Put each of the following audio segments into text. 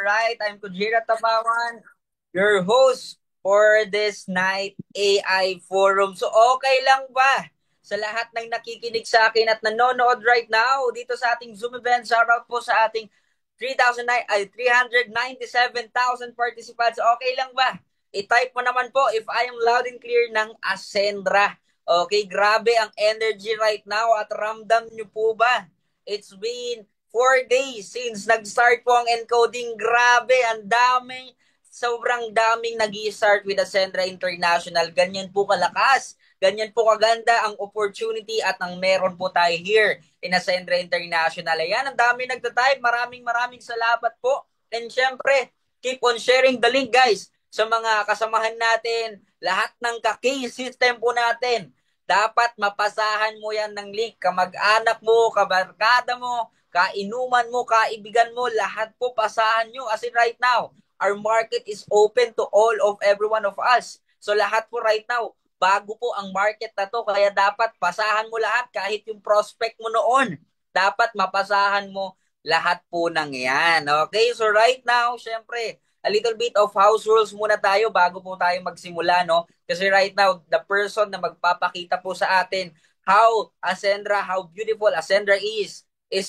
right, I'm Kujira Tabawan, your host for this night AI Forum. So okay lang ba sa lahat ng nakikinig sa akin at nanonood right now dito sa ating Zoom event? Shout out po sa ating 397,000 participants. Okay lang ba? I-type mo naman po if I am loud and clear ng Ascendra. Okay, grabe ang energy right now at ramdam nyo po ba? It's been 4 days since nag-start po ang encoding. Grabe, ang daming, sobrang daming nag-i-start with Ascendra International. Ganyan po kalakas, ganyan po kaganda ang opportunity at ang meron po tayo here in Ascendra International. Ayan, ang dami nagtatype. Maraming salamat po. And syempre, keep on sharing the link guys sa mga kasamahan natin, lahat ng ka-key system po natin. Dapat mapasahan mo yan ng link. Kamag-anak mo, kabarkada mo, kainuman mo, kaibigan mo, lahat po pasahan nyo. As in right now, our market is open to all of every one of us. So lahat po right now, bago po ang market na to, kaya dapat pasahan mo lahat kahit yung prospect mo noon. Dapat mapasahan mo lahat po ng yan. Okay, so right now, syempre, a little bit of house rules muna tayo bago po tayo magsimula, no? Kasi right now, the person na magpapakita po sa atin how Ascendra, how beautiful Ascendra is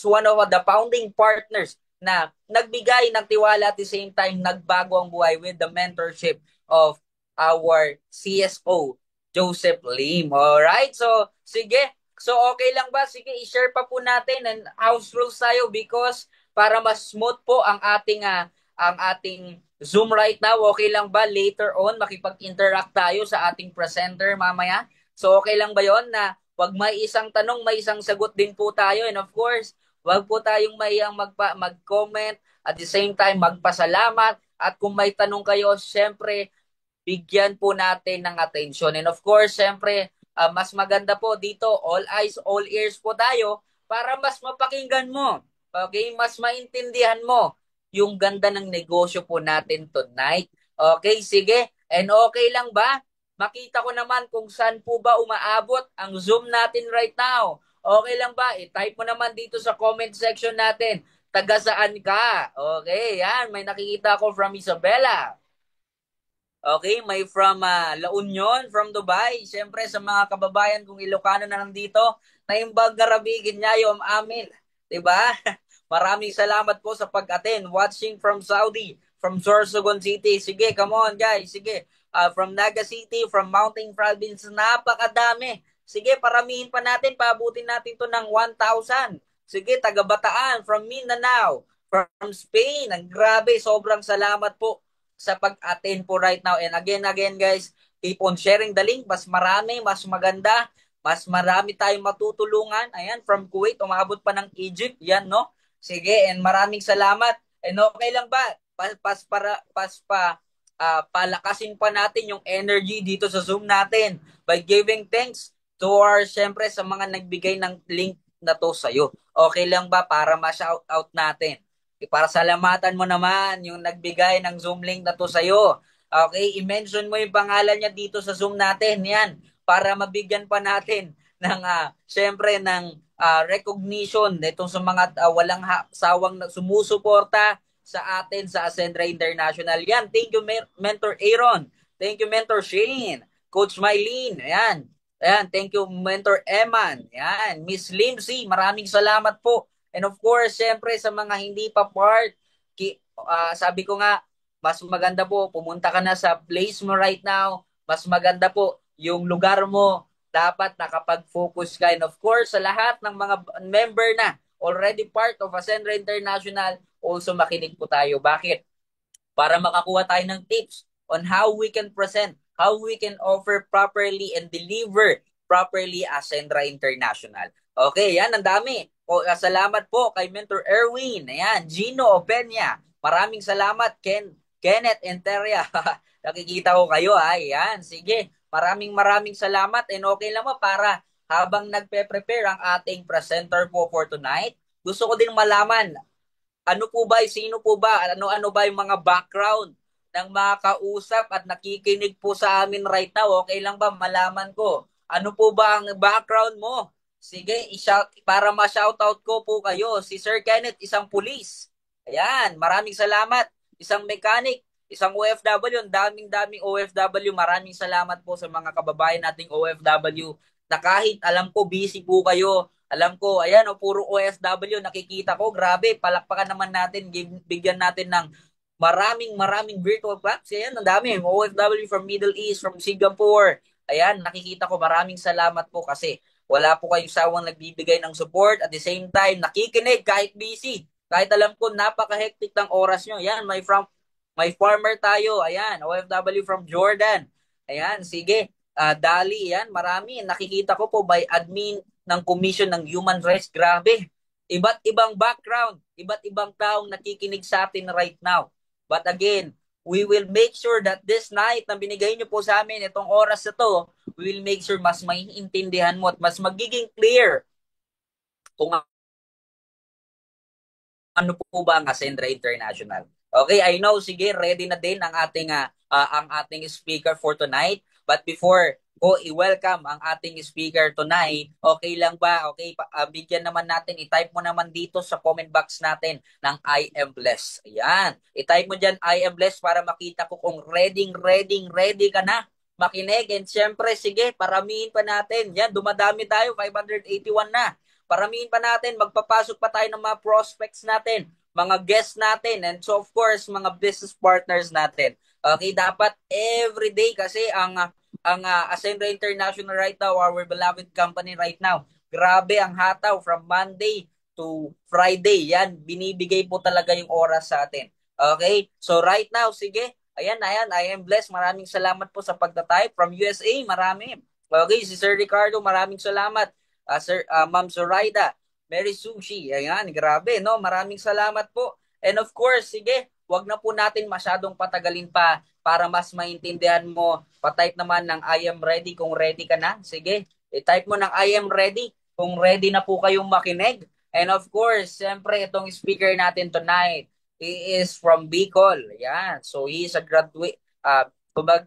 one of the founding partners na nagbigay ng tiwala at the same time nagbago ang buhay with the mentorship of our CSO, Joseph Lim. Alright? So, sige. So, okay lang ba? Sige, i-share pa po natin and house rules tayo because para mas smooth po ang ating Zoom right now. Okay lang ba later on makipag-interact tayo sa ating presenter mamaya? So okay lang ba yon na wag may isang tanong, may isang sagot din po tayo. And of course, wag po tayong mayang mag-comment at the same time magpasalamat. At kung may tanong kayo, syempre, bigyan po natin ng atensyon. And of course, syempre, mas maganda po dito, all eyes, all ears po tayo para mas mapakinggan mo. Okay? Mas maintindihan mo yung ganda ng negosyo po natin tonight. Okay, sige. And okay lang ba? Makita ko naman kung saan po ba umaabot ang Zoom natin right now. Okay lang ba? I-type mo naman dito sa comment section natin. Taga saan ka? Okay, yan. May nakikita ko from Isabela. Okay, may from La Union, from Dubai. Siyempre sa mga kababayan kong Ilocano na nandito, na imbag garabigin niya yung amin. 'Di ba? Maraming salamat po sa pag-attend. Watching from Saudi, from Sorsogon City. Sige, come on guys. Sige. From Naga City, from Mountain Province. Napakadami. Sige, paramihin pa natin. Paabutin natin to ng 1,000. Sige, taga Bataan, from Mindanao, from Spain. Ang grabe, sobrang salamat po sa pag-attend po right now. And again guys, keep on sharing the link. Mas marami, mas maganda, mas marami tayong matutulungan. Ayan, from Kuwait, umabot pa ng Egypt. Yan, no? Sige, and maraming salamat. And okay lang ba? Palakasin pa natin yung energy dito sa Zoom natin by giving thanks to our, syempre, sa mga nagbigay ng link na to sa'yo. Okay lang ba para ma-shout out natin? Para salamatan mo naman yung nagbigay ng Zoom link na to sa'yo. Okay, i-mention mo yung pangalan niya dito sa Zoom natin. Yan, para mabigyan pa natin ng, syempre, ng recognition nitong sa mga walang sawang sumusuporta sa atin sa Ascendra International. Yan, thank you Mentor Aaron. Thank you Mentor Shane. Coach Mylene. Yan. Ayan, thank you Mentor Eman. Yan, Miss Lindsay, maraming salamat po. And of course, syempre sa mga hindi pa part, sabi ko nga, mas maganda po, pumunta ka na sa place mo right now. Mas maganda po, yung lugar mo, dapat nakapag-focus ka. And of course, sa lahat ng mga member na already part of Ascendra International, also makinig po tayo. Bakit? Para makakuha tayo ng tips on how we can present, how we can offer properly and deliver properly Ascendra International. Okay, yan, ang dami. Salamat po kay Mentor Erwin. Ayan, Gino Openya. Maraming salamat, Kenneth Enteria. Nakikita ko kayo, ha? Ayan, sige. Maraming salamat. And okay lang mo para habang nagpe-prepare ang ating presenter po for tonight, gusto ko din malaman, ano po ba, sino po ba, ano ba yung mga background ng mga kausap at nakikinig po sa amin right now. Okay lang ba malaman ko? Ano po ba ang background mo? Sige, para ma-shoutout ko po kayo. Si Sir Kenneth, isang pulis. Ayan, maraming salamat. isang mechanic, isang OFW, ang daming-daming OFW. Maraming salamat po sa mga kababayan nating OFW na kahit alam ko busy po kayo, alam ko, ayan o, puro OFW, nakikita ko, grabe, palakpakan naman natin, bigyan natin ng maraming virtual claps. Ayan, ang dami. OFW from Middle East, from Singapore. Ayan, nakikita ko, maraming salamat po kasi wala po kayong sawang nagbibigay ng support. At the same time, nakikinig kahit busy. Kahit alam ko, napaka-hectic ng oras nyo. Ayan, may farmer tayo. Ayan, OFW from Jordan. Ayan, sige. Dali, yan, marami. Nakikita ko po by admin ng Commission ng Human Rights. Grabe. Iba't ibang background, iba't ibang taong nakikinig sa atin right now. But again, we will make sure that this night na binigay niyo po sa amin, itong oras na to, we will make sure mas maiintindihan mo at mas magiging clear kung ano po ba ang Ascendra International. Okay, I know, sige, ready na din ang ating speaker for tonight. But before ko i-welcome ang ating speaker tonight, okay lang ba? Okay, bigyan naman natin, i-type mo naman dito sa comment box natin ng I am blessed. Ayan, i-type mo dyan I am blessed para makita ko kung ready ka na makinig. And syempre, sige, paramihin pa natin. Yan, dumadami tayo, 581 na. Paramihin pa natin, magpapasok pa tayo ng mga prospects natin, mga guests natin, and so of course, mga business partners natin. Okay, dapat everyday kasi ang Ascendra International right now, our beloved company right now, grabe ang hataw from Monday to Friday. Yan, binibigay po talaga yung oras sa atin. Okay? So right now, sige, ayan, I am blessed. Maraming salamat po sa pagta-type from USA, marami. Okay, si Sir Ricardo, maraming salamat. Ma'am Zoraida, Mary Sushi. Ayan, grabe, no? Maraming salamat po. And of course, sige, wag na po natin masyadong patagalin pa para mas maintindihan mo. Pa-type naman ng I am ready kung ready ka na. Sige, i-type mo ng I am ready kung ready na po kayong makinig. And of course, siyempre, itong speaker natin tonight, he is from Bicol. Ayan, so he is a graduate,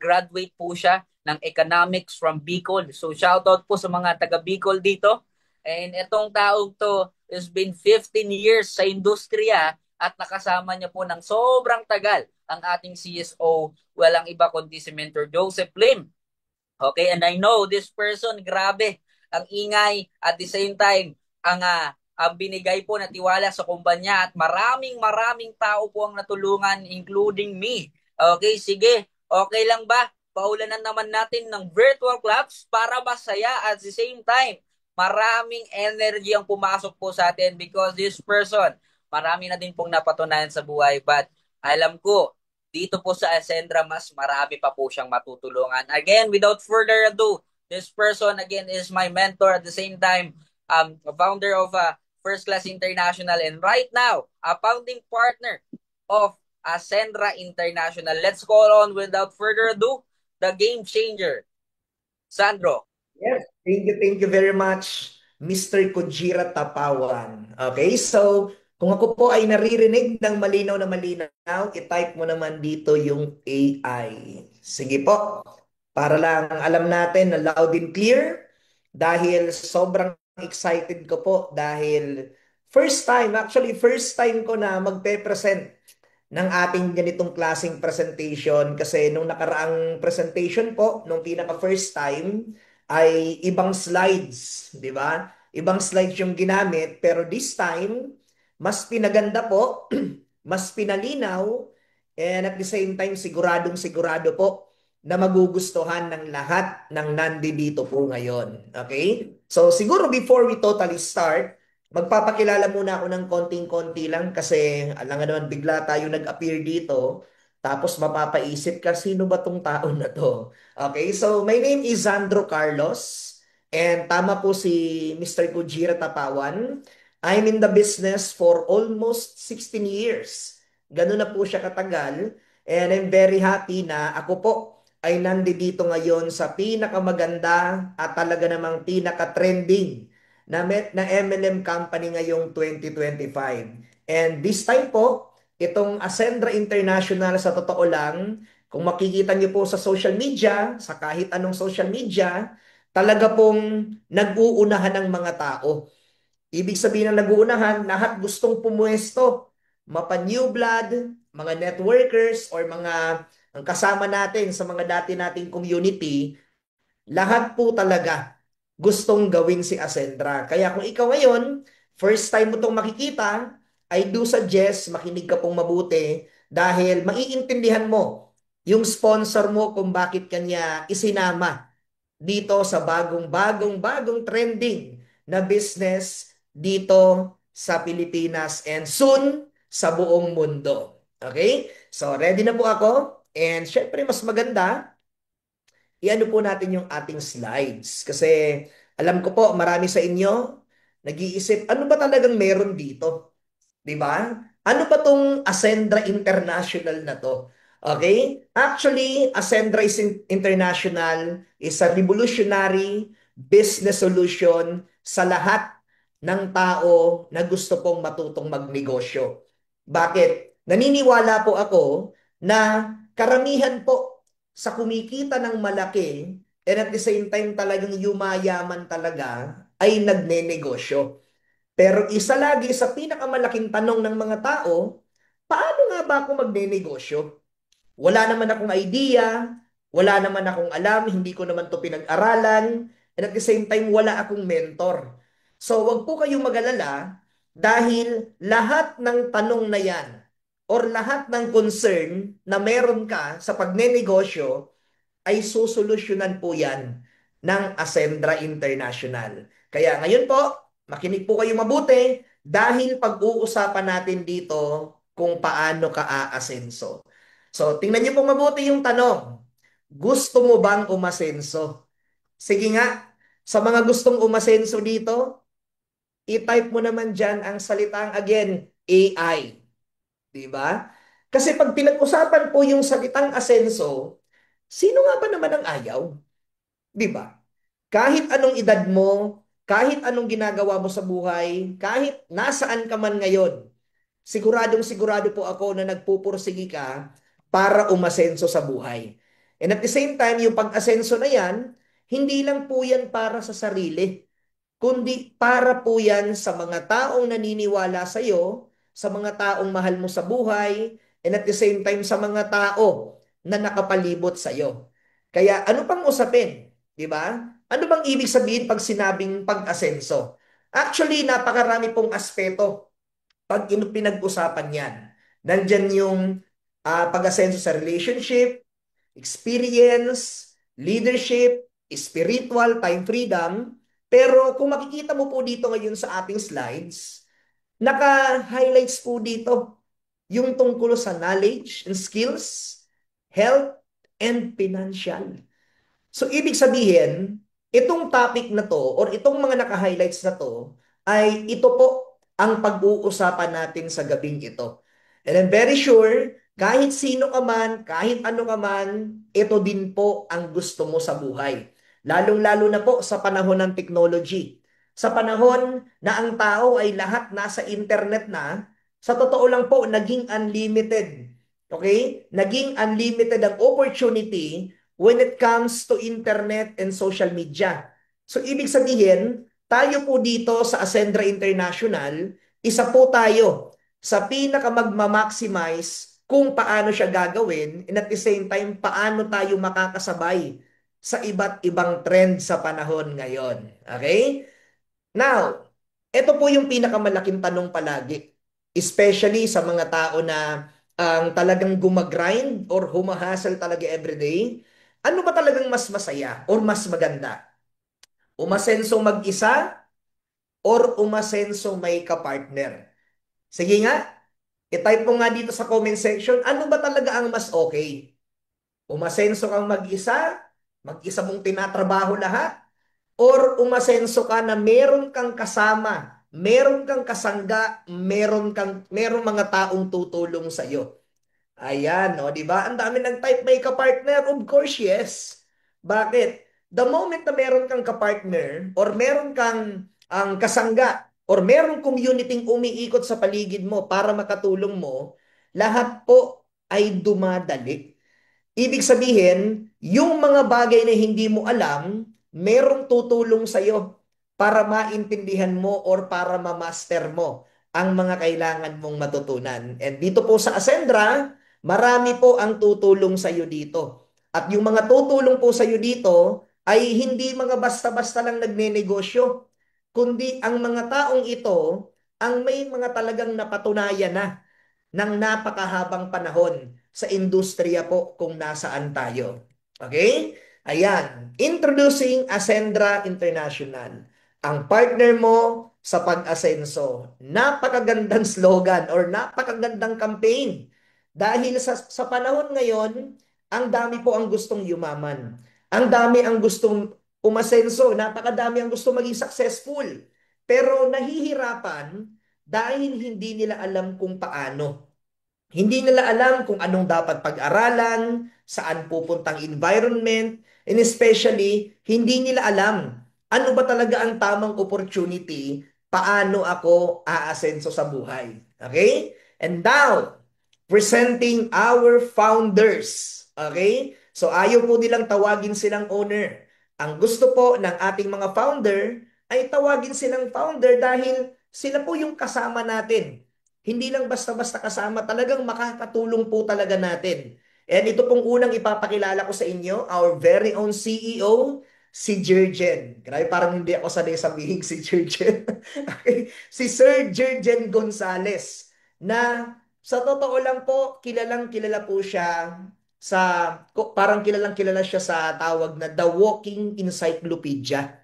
graduate po siya ng economics from Bicol. So shoutout po sa mga taga Bicol dito. And itong taong to has been 15 years sa industriya at nakasama niya po ng sobrang tagal ang ating CSO, walang iba kundi si Mentor Joseph Lim. Okay, and I know this person, grabe, ang ingay at the same time, ang binigay po na tiwala sa kumpanya at maraming tao po ang natulungan including me. Okay, sige, okay lang ba? Paulanan naman natin ng virtual claps para masaya at the same time, maraming energy ang pumasok po sa atin because this person, marami na din pong napatunayan sa buhay but alam ko, dito po sa Ascendra, mas marami pa po siyang matutulungan. Again, without further ado, this person again is my mentor at the same time, a founder of First Class International and right now, a founding partner of Ascendra International. Let's call on without further ado, the game changer, Sandro. Yes, thank you very much, Mr. Kujira Tapawan. Okay, so kung ako po ay naririnig ng malinaw na malinaw, i-type mo naman dito yung AI. Sige po, para lang alam natin na loud and clear dahil sobrang excited ko po dahil first time ko na magpe-present ng ating ganitong klaseng presentation kasi nung nakaraang presentation po, nung pinaka first time, ay ibang slides, di ba? Ibang slides yung ginamit, pero this time, mas pinaganda po, mas pinalinaw, and at the same time, sigurado po na magugustuhan ng lahat ng nandito po ngayon. Okay? So siguro before we totally start, magpapakilala muna ako ng konting-konti lang kasi alam nga naman bigla tayo nag-appear dito tapos mapapaisip ka sino ba tong tao na to. Okay, so my name is Sandro Carlos and tama po si Mr. Kujira Tapawan. I'm in the business for almost 16 years. Ganun na po siya katagal and I'm very happy na ako po ay nandito ngayon sa pinakamaganda at talaga namang pinaka-trending na MLM company ngayong 2025. And this time po, itong Ascendra International sa totoo lang, kung makikita niyo po sa social media, sa kahit anong social media, talaga pong nag-uunahan ng mga tao. Ibig sabihin ng nag-uunahan, lahat gustong pumuesto, mapa-new blood, mga networkers or mga ang kasama natin sa mga dati nating community, lahat po talaga gustong gawin si Ascendra. Kaya kung ikaw ngayon, first time mo itong makikita, I do suggest makinig ka pong mabuti dahil maiintindihan mo yung sponsor mo kung bakit kanya isinama dito sa bagong trending na business dito sa Pilipinas and soon sa buong mundo. Okay? So, ready na po ako. And syempre, mas maganda, iano po natin yung ating slides. Kasi alam ko po, marami sa inyo nag-iisip, ano ba talagang meron dito? 'Di ba? Ano ba tong Ascendra International na to? Okay? Actually, Ascendra International is a revolutionary business solution sa lahat ng tao na gusto pong matutong magnegosyo. Bakit? Naniniwala po ako na karamihan po sa kumikita ng malaki and at the same time talagang yumayaman talaga ay nagnenegosyo. Pero isa lagi sa pinakamalaking tanong ng mga tao, paano nga ba ako magnenegosyo? Wala naman akong idea, wala naman akong alam, hindi ko naman to pinag-aralan, and at the same time, wala akong mentor. So, wag po kayong mag-alala dahil lahat ng tanong na yan or lahat ng concern na meron ka sa pagnenegosyo, ay susolusyonan po yan ng Ascendra International. Kaya ngayon po, makinig po kayo mabuti dahil pag-uusapan natin dito kung paano ka aasenso. So, tingnan niyo po mabuti yung tanong. Gusto mo bang umasenso? Sige nga, sa mga gustong umasenso dito, i-type mo naman dyan ang salitang again, AI. Di ba? Kasi pag pinag-usapan po yung salitang asenso, sino nga ba naman ang ayaw? Di ba? Kahit anong edad mo, kahit anong ginagawa mo sa buhay, kahit nasaan ka man ngayon, siguradong sigurado po ako na nagpupursigi ka para umasenso sa buhay. And at the same time, yung pag-asenso na yan, hindi lang po yan para sa sarili, kundi para po yan sa mga taong naniniwala sa iyo, sa mga taong mahal mo sa buhay, and at the same time sa mga tao na nakapalibot sa iyo. Kaya ano pang usapin? Di ba? Ano bang ibig sabihin pag sinabing pag-asenso? Actually, napakarami pong aspeto pag pinag-usapan yan. Nandyan yung pag-asenso sa relationship, experience, leadership, spiritual, time freedom. Pero kung makikita mo po dito ngayon sa ating slides, naka-highlights po dito yung tungkol sa knowledge and skills, health, and financial. So, ibig sabihin, itong topic na to or itong mga naka-highlights na to ay ito po ang pag-uusapan natin sa gabing ito. And I'm very sure, kahit sino ka man, kahit ano ka man, ito din po ang gusto mo sa buhay. Lalong-lalo na po sa panahon ng technology. Sa panahon na ang tao ay lahat nasa internet na, sa totoo lang po, naging unlimited. Okay? Naging unlimited ang opportunity when it comes to internet and social media. So, ibig sabihin, tayo po dito sa Ascendra International, isa po tayo sa pinaka magma-maximize kung paano siya gagawin and at the same time, paano tayo makakasabay sa iba't ibang trend sa panahon ngayon. Okay? Now, ito po yung pinakamalaking tanong palagi, especially sa mga tao na ang talagang gumagrind or humahasal talaga everyday. Ano ba talagang mas masaya or mas maganda? Umasenso mag-isa or umasenso may kapartner? Sige nga, i-type mo nga dito sa comment section, ano ba talaga ang mas okay? Umasenso kang mag-isa, mag-isa mong tinatrabaho lahat, or umasenso ka na meron kang kasama, meron kang kasangga, meron mga taong tutulong sa iyo. Ayan, no, 'di ba? Ang dami nag-type may ka-partner. Of course, yes. Bakit? The moment na meron kang ka-partner or meron kang ang kasangga or meron community umiikot sa paligid mo para makatulong mo, lahat po ay dumadali. Ibig sabihin, yung mga bagay na hindi mo alam, merong tutulong sa'yo para maintindihan mo or para ma-master mo ang mga kailangan mong matutunan. And dito po sa Ascendra, marami po ang tutulong sa iyo dito. At yung mga tutulong po sa iyo dito ay hindi mga basta-basta lang nagnenegosyo, kundi ang mga taong ito ang may mga talagang napatunayan na ng napakahabang panahon sa industriya po kung nasaan tayo. Okay? Ayan. Introducing Ascendra International. Ang partner mo sa pag-asenso. Napakagandang slogan or napakagandang campaign. Dahil sa panahon ngayon, ang dami po ang gustong yumaman. Ang dami ang gustong umasenso. Napakadami ang gustong maging successful. Pero nahihirapan dahil hindi nila alam kung paano. Hindi nila alam kung anong dapat pag-aralan, saan pupuntang environment, and especially, hindi nila alam ano ba talaga ang tamang opportunity, paano ako aasenso sa buhay. Okay? And now, presenting our founders. Okay? So ayaw po nilang tawagin silang owner. Ang gusto po ng ating mga founder ay tawagin silang founder dahil sila po yung kasama natin. Hindi lang basta-basta kasama, talagang makakatulong po talaga natin. And ito pong unang ipapakilala ko sa inyo, our very own CEO, si Jurgen. Grabe, parang hindi ako sanay sabihin si Jurgen. Okay? Si Sir Jurgen Gonzales na sa totoo lang po, kilalang kilala po siya sa, parang kilalang kilala siya sa tawag na The Walking Encyclopedia.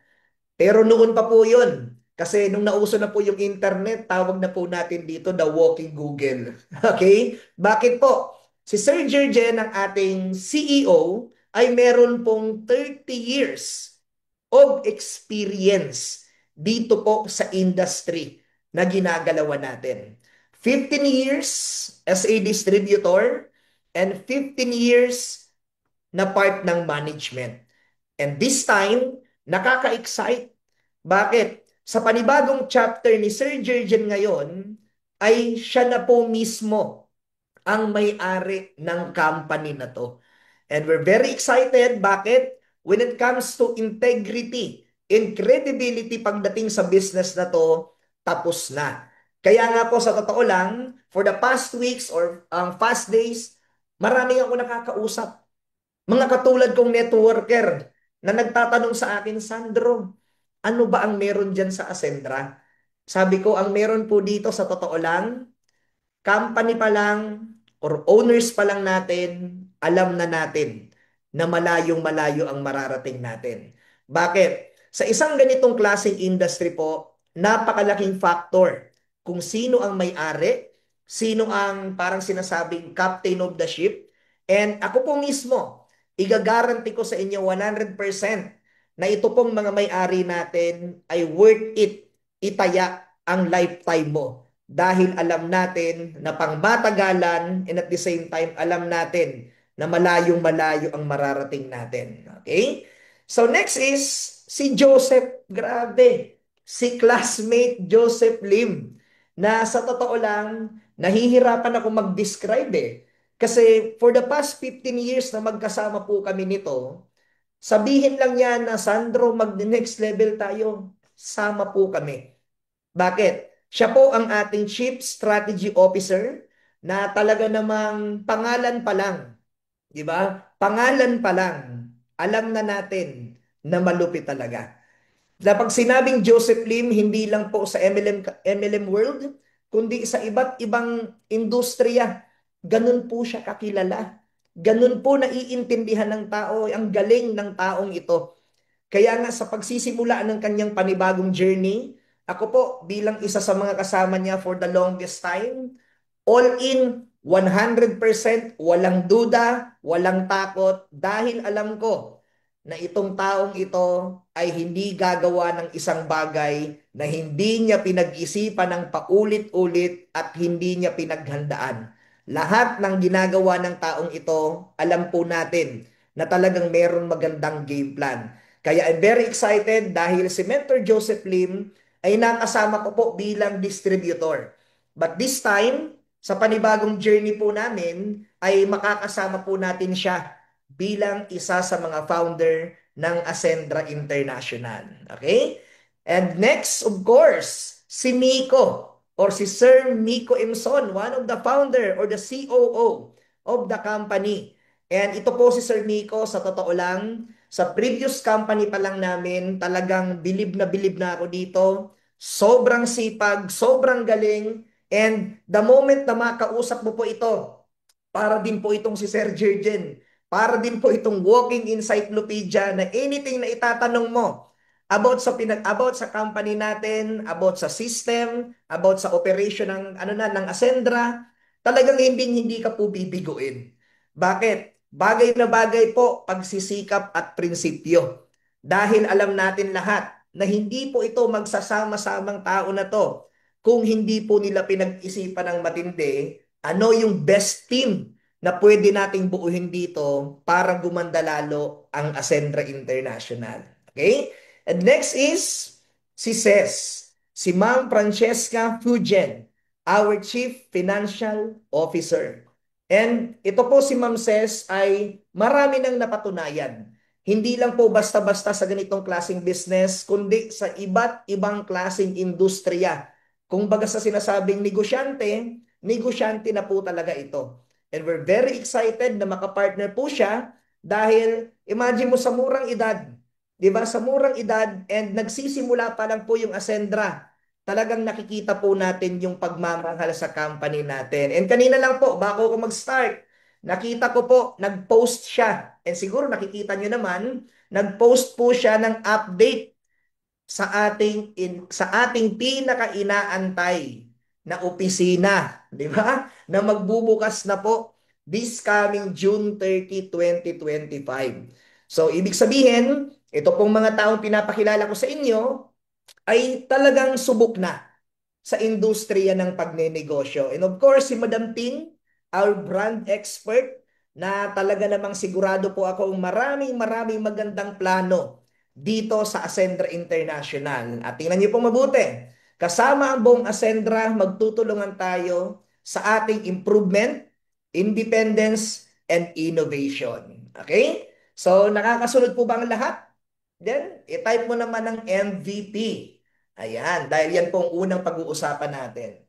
Pero noon pa po yun. Kasi nung nauso na po yung internet, tawag na po natin dito The Walking Google. Okay? Bakit po? Si Sir Jurgen, ang ating CEO, ay meron pong 30 years of experience dito po sa industry na ginagalawan natin. 15 years as a distributor and 15 years na part ng management. And this time, nakaka-excite. Bakit? Sa panibagong chapter ni Sir Jurgen ngayon, ay siya na po mismo ang may-ari ng company na to. And we're very excited. Bakit? When it comes to integrity and credibility pagdating sa business na to, tapos na. Kaya nga po sa totoo lang, for the past weeks or past days, maraming ako nakakausap. Mga katulad kong networker na nagtatanong sa akin, Sandro, ano ba ang meron dyan sa Ascendra? Sabi ko, ang meron po dito sa totoo lang, company pa lang or owners pa lang natin, alam na natin na malayong malayo ang mararating natin. Bakit? Sa isang ganitong klaseng industry po, napakalaking factor kung sino ang may-ari, sino ang parang sinasabing captain of the ship, and ako po mismo, igagaranti ko sa inyo 100% na ito pong mga may-ari natin ay worth it itaya ang lifetime mo dahil alam natin na pangmatagalan and at the same time alam natin na malayong malayo ang mararating natin. Okay? So next is si Joseph. Grabe. Si classmate Joseph Lim na sa totoo lang nahihirapan ako mag-describe eh. Kasi for the past 15 years na magkasama po kami nito, sabihin lang yan na Sandro, mag-next level tayo. Sama po kami. Bakit? Siya po ang ating Chief Strategy Officer na talaga namang pangalan pa lang, di ba? Pangalan pa lang, alam na natin na malupit talaga. Na pag sinabing Joseph Lim, hindi lang po sa MLM world, kundi sa iba't ibang industriya. Ganun po siya kakilala. Ganun po naiintindihan ng tao, ang galing ng taong ito. Kaya nga sa pagsisimula ng kanyang panibagong journey, ako po bilang isa sa mga kasama niya for the longest time, all in 100%, walang duda, walang takot, dahil alam ko na itong taong ito ay hindi gagawa ng isang bagay na hindi niya pinag-isipan ng paulit-ulit at hindi niya pinaghandaan. Lahat ng ginagawa ng taong ito, alam po natin na talagang meron magandang game plan. Kaya I'm very excited dahil si Mentor Joseph Lim ay nakasama ko po bilang distributor. But this time, sa panibagong journey po namin, ay makakasama po natin siya bilang isa sa mga founder ng Ascendra International. Okay? And next, of course, si Miko. or si Sir Miko Imson, one of the founder or the COO of the company. And ito po si Sir Miko, sa totoo lang, sa previous company pa lang namin, talagang bilib na ako dito. Sobrang sipag, sobrang galing, and the moment na makausap mo po ito, para din po itong si Sir Jurgen, para din po itong walking encyclopedia na anything na itatanong mo about sa company natin, about sa system, about sa operation ng ng Ascendra, talagang hindi ka po bibiguin. Bakit? Bagay na bagay po pagsisikap at prinsipyo. Dahil alam natin lahat na hindi po ito magsasama-samang tao na to kung hindi po nila pinag-isipan ng matindi ano yung best team na pwede nating buuhin dito para gumanda lalo ang Ascendra International. Okay? And next is si Ces, si Ma'am Francesca Fugen, our Chief Financial Officer. And ito po si Ma'am Ces ay marami nang napatunayan. Hindi lang po basta-basta sa ganitong klaseng business, kundi sa iba't ibang klaseng industriya. Kung baga sa sinasabing negosyante, negosyante na po talaga ito. And we're very excited na makapartner po siya dahil imagine mo sa murang edad, 'di ba? Sa murang edad and nagsisimula pa lang po yung Ascendra. Talagang nakikita po natin yung pagmamahal sa company natin. And kanina lang po, bago ako mag-start, nakita ko po, nag-post siya. And siguro nakikita nyo naman, nag-post po siya ng update sa ating pinaka-inaantay na opisina, di ba? Na magbubukas na po this coming June 30, 2025. So, ibig sabihin, ito pong mga taong pinapakilala ko sa inyo ay talagang subok na sa industriya ng pagnenegosyo. And of course, si Madam Ting, our brand expert, na talaga namang sigurado po ako maraming maraming magandang plano dito sa Ascendra International. At tingnan niyo po mabuti, kasama ang buong Ascendra, magtutulungan tayo sa ating improvement, independence, and innovation. Okay? So, nakakasunod po ba ang lahat? Then, i-type mo naman ng MVP. Ayan, dahil yan po ang unang pag-uusapan natin.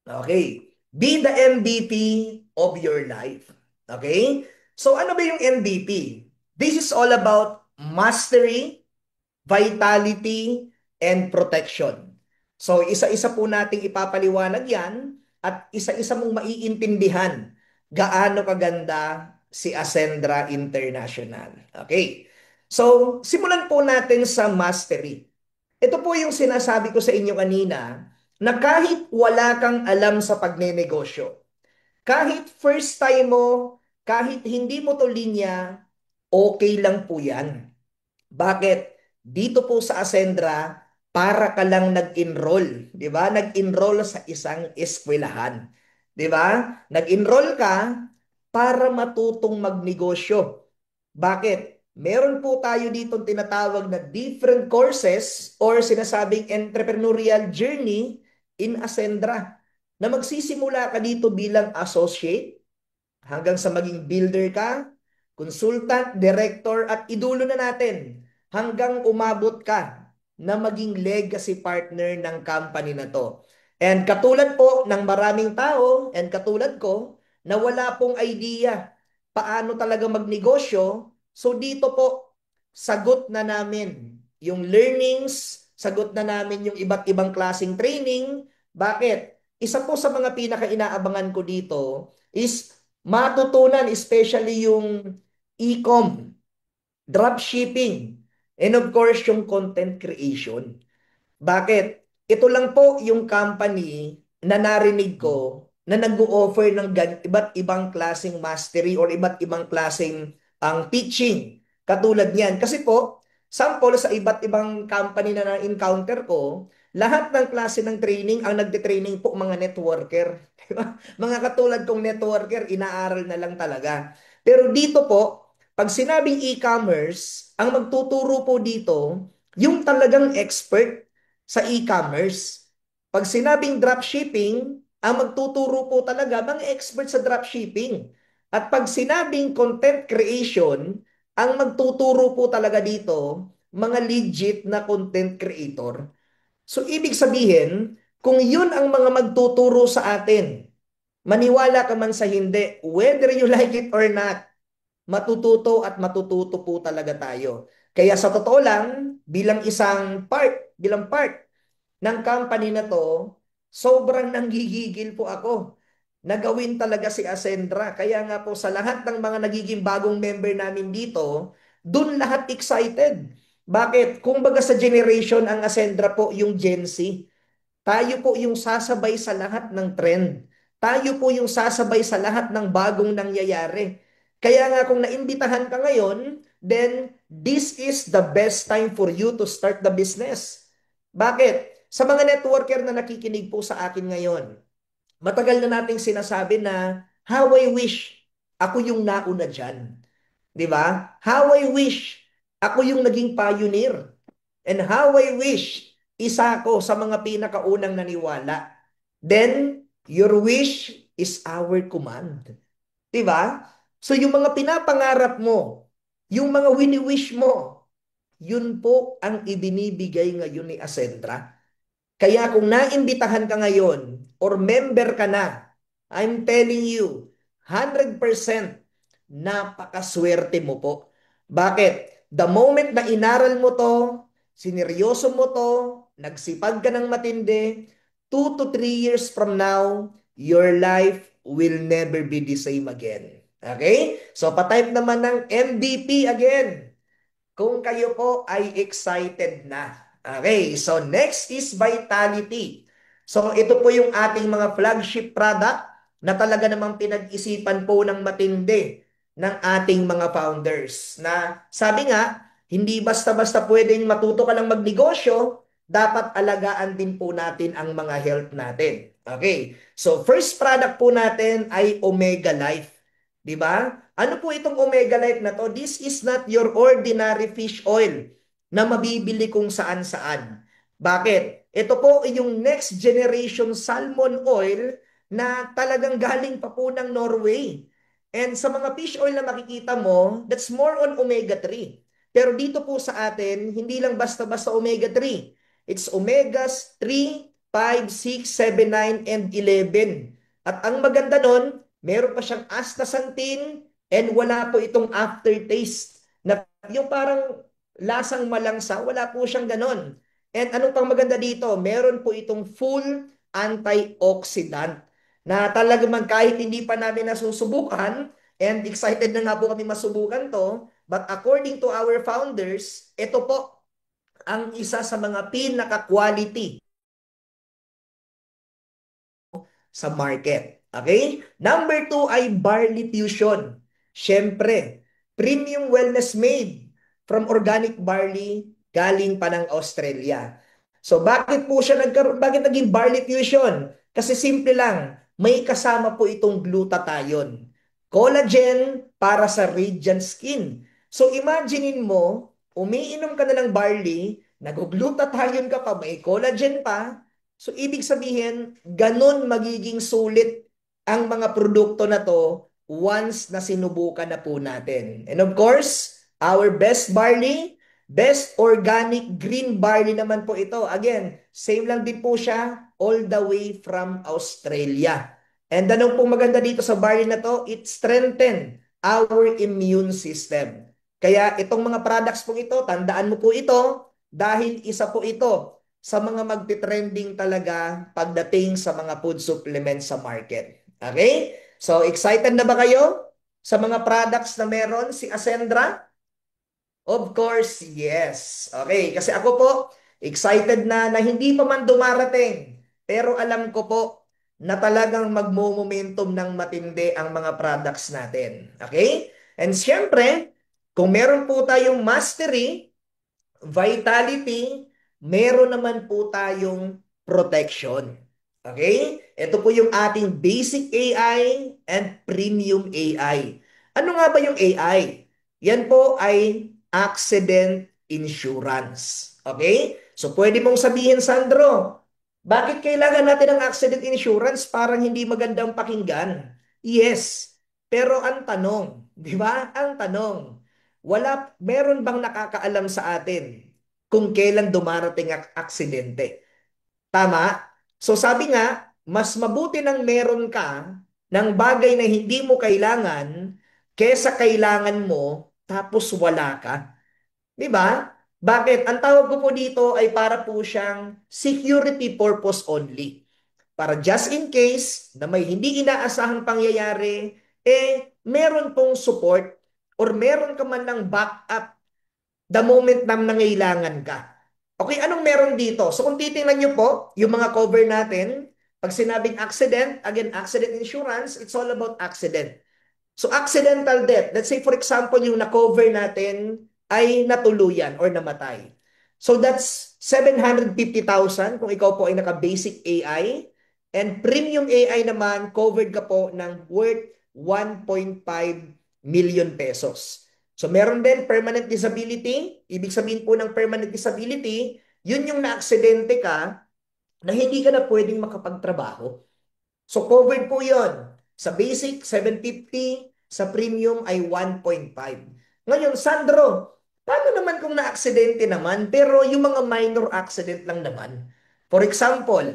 Okay. Be the MVP of your life. Okay? So ano ba yung MVP? This is all about mastery, vitality, and protection. So isa-isa po nating ipapaliwanag yan at isa-isa mong maiintindihan gaano kaganda si Ascendra International. Okay. So simulan po natin sa mastery. Ito po yung sinasabi ko sa inyo kanina na kahit wala kang alam sa pagnenegosyo, kahit first time mo, kahit hindi mo to linya, okay lang po yan. Bakit? Dito po sa Ascendra, para ka lang nag-enroll, di ba? Nag-enroll sa isang eskwelahan. Di ba? Nag-enroll ka para matutong magnegosyo. Bakit? Meron po tayo dito tinatawag na different courses or sinasabing entrepreneurial journey in Ascendra na magsisimula ka dito bilang associate hanggang sa maging builder ka, consultant, director, at idulo na natin hanggang umabot ka na maging legacy partner ng company na to. And katulad po ng maraming tao and katulad ko na wala pong idea paano talaga magnegosyo, so dito po sagot na namin yung learnings, sagot na namin yung iba't ibang klaseng training. Bakit? Isa po sa mga pinaka-inaabangan ko dito is matutunan especially yung e-com, dropshipping, and of course yung content creation. Bakit? Ito lang po yung company na narinig ko na nag-o-offer ng iba't ibang klaseng mastery or iba't ibang klaseng ang teaching. Katulad niyan. Kasi po, sample sa iba't ibang company na na-encounter ko, lahat ng klase ng training, ang nagde-training po mga networker. Diba? Mga katulad kong networker, inaaral na lang talaga. Pero dito po, pag sinabing e-commerce, ang magtuturo po dito, yung talagang expert sa e-commerce. Pag sinabing dropshipping, ang magtuturo po talaga mga expert sa dropshipping. At pag sinabing content creation, ang magtuturo po talaga dito mga legit na content creator. So ibig sabihin, Kung yun ang mga magtuturo sa atin, maniwala ka man sa hindi, whether you like it or not, matututo at matututo po talaga tayo. Kaya sa totoo lang, bilang part ng company na to, sobrang nanggigigil po ako na gawin talaga si Ascendra. Kaya nga po sa lahat ng mga nagiging bagong member namin dito, dun lahat excited. Bakit? Kumbaga sa generation ang Ascendra po yung Gen Z. Tayo po yung sasabay sa lahat ng trend. Tayo po yung sasabay sa lahat ng bagong nangyayari. Kaya nga kung naimbitahan ka ngayon, then this is the best time for you to start the business. Bakit? Sa mga networker na nakikinig po sa akin ngayon, matagal na nating sinasabi na, how I wish ako yung nauna dyan. Di ba? How I wish ako yung naging pioneer. And how I wish isa ako sa mga pinakaunang naniwala. Then, your wish is our command. Di ba? So, yung mga pinapangarap mo, yung mga wini-wish mo, yun po ang ibinibigay ngayon ni Ascendra. Kaya kung naimbitahan ka ngayon or member ka na, I'm telling you, 100% napakaswerte mo po. Bakit? The moment na inaral mo to, sineryoso mo to, nagsipag ka ng matindi, 2 to 3 years from now, your life will never be the same again. Okay? So, patype naman ng MVP again kung kayo po ay excited na. Okay, so next is Vitality. So ito po yung ating mga flagship product na talaga namang pinag-isipan po ng matindi ng ating mga founders. Na sabi nga, hindi basta-basta pwedeng matuto ka lang magnegosyo, dapat alagaan din po natin ang mga health natin. Okay, so first product po natin ay Omega Life. 'Di ba? Ano po itong Omega Life na to? This is not your ordinary fish oil na mabibili kung saan-saan. Bakit? Ito po yung next generation salmon oil na talagang galing pa po ng Norway. And sa mga fish oil na makikita mo, that's more on omega 3. Pero dito po sa atin, hindi lang basta-basta omega 3. It's omegas 3, 5, 6, 7, 9, and 11. At ang maganda nun, meron pa siyang astaxanthin and wala po itong aftertaste. Na yung parang lasang malangsa, wala po siyang ganon. And anong pang maganda dito? Meron po itong full antioxidant na talagang kahit hindi pa namin nasusubukan, and excited na nga po kami masubukan to, but according to our founders, ito po ang isa sa mga pinaka-quality sa market. Okay? Number 2 ay Barley Fusion. Siyempre, premium wellness made from organic barley galing pa ng Australia. So bakit po siya bakit naging Barley Fusion? Kasi simple lang, may kasama po itong glutathione. Collagen para sa radiant skin. So imaginein mo, umiinom ka na ng barley, nag-glutathione ka pa, may collagen pa, so, ibig sabihin, ganun magiging sulit ang mga produkto na to once na sinubukan na po natin. And of course, our best barley, best organic green barley naman po ito. Again, same lang din po siya all the way from Australia. And anong pong maganda dito sa barley na to? It strengthen our immune system. Kaya itong mga products po ito, tandaan mo po ito dahil isa po ito sa mga magti-trending talaga pagdating sa mga food supplements sa market. Okay? So, excited na ba kayo sa mga products na meron si Ascendra? Of course, yes. Okay, kasi ako po, excited na hindi pa man dumarating. Pero alam ko po na talagang magmo-momentum ng matindi ang mga products natin. Okay? And siyempre, kung meron po tayong mastery, Vitality, meron naman po tayong protection. Okay? Ito po yung ating basic AI and premium AI. Ano nga ba yung AI? Yan po ay accident insurance. Okay? So pwede mong sabihin, Sandro, bakit kailangan natin ng accident insurance? Parang hindi magandang pakinggan. Yes. Pero ang tanong, di ba? Ang tanong, meron bang nakakaalam sa atin kung kailan dumarating ang aksidente? Tama? So sabi nga, mas mabuti nang meron ka ng bagay na hindi mo kailangan kesa kailangan mo tapos wala ka. Di ba? Bakit? Ang tawag ko po dito ay para po siyang security purpose only. Para just in case na may hindi inaasahang pangyayari, meron pong support or meron ka man ng backup the moment na nangailangan ka. Okay, anong meron dito? So kung titingnan nyo po, yung mga cover natin, pag sinabing accident, again, accident insurance, it's all about accident. So accidental death, let's say for example, yung na-cover natin ay natuluyan or namatay. So that's 750,000 kung ikaw po ay naka-basic AI. And premium AI naman, covered ka po ng worth 1.5 million pesos. So meron din permanent disability. Ibig sabihin po ng permanent disability, yun yung na-aksidente ka na hindi ka na pwedeng makapagtrabaho. So covered po yon. Sa basic, 750. Sa premium ay 1.5. Ngayon, Sandro, paano naman kung na-aksidente naman, pero yung mga minor accident lang naman? For example,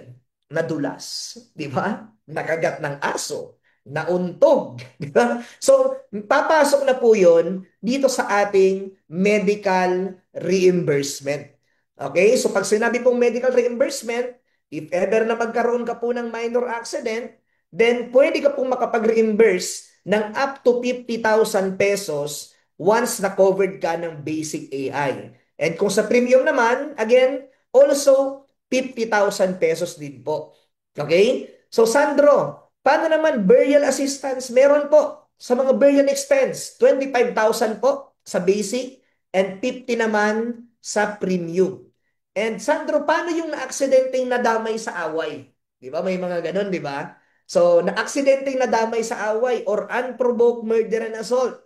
nadulas, di ba? Nakagat ng aso, nauntog, di ba? So, papasok na po yon dito sa ating medical reimbursement. Okay? So, pag sinabi pong medical reimbursement, if ever na magkaroon ka po ng minor accident, then pwede ka pong makapag-reimburse ng up to 50,000 pesos once na-covered ka ng basic AI. And kung sa premium naman, again, also 50,000 pesos din po. Okay? So Sandro, paano naman burial assistance? Meron po sa mga burial expense, 25,000 po sa basic and 50 naman sa premium. And Sandro, paano yung na-aksidenteng nadamay sa away? Di ba? May mga ganun, di ba? So, na-aksidenteng nadamay sa away or unprovoked murder and assault.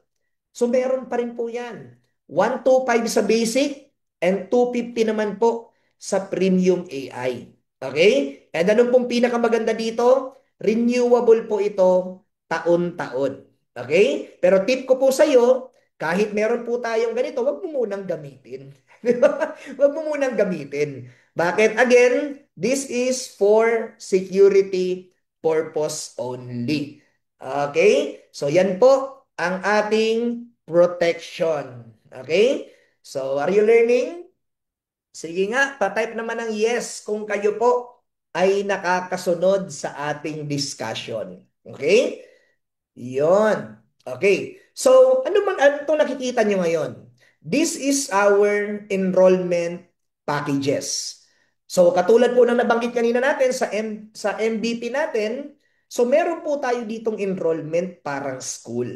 So, meron pa rin po yan. 125 sa basic and 250 naman po sa premium AI. Okay? And ano pong pinakamaganda dito? Renewable po ito taon-taon. Okay? Pero tip ko po sa iyo, kahit meron po tayong ganito, wag mo munang gamitin. Wag mo munang gamitin. Bakit? Again, this is for security purpose only. Okay? So, yan po ang ating protection. Okay? So, are you learning? Sige nga, pa-type naman ng yes kung kayo po ay nakakasunod sa ating discussion. Okay? Yon. Okay. So, ano itong nakikita nyo ngayon? This is our enrollment packages. So, katulad po ng nabanggit kanina natin sa MVP natin, so meron po tayo ditong enrollment parang school.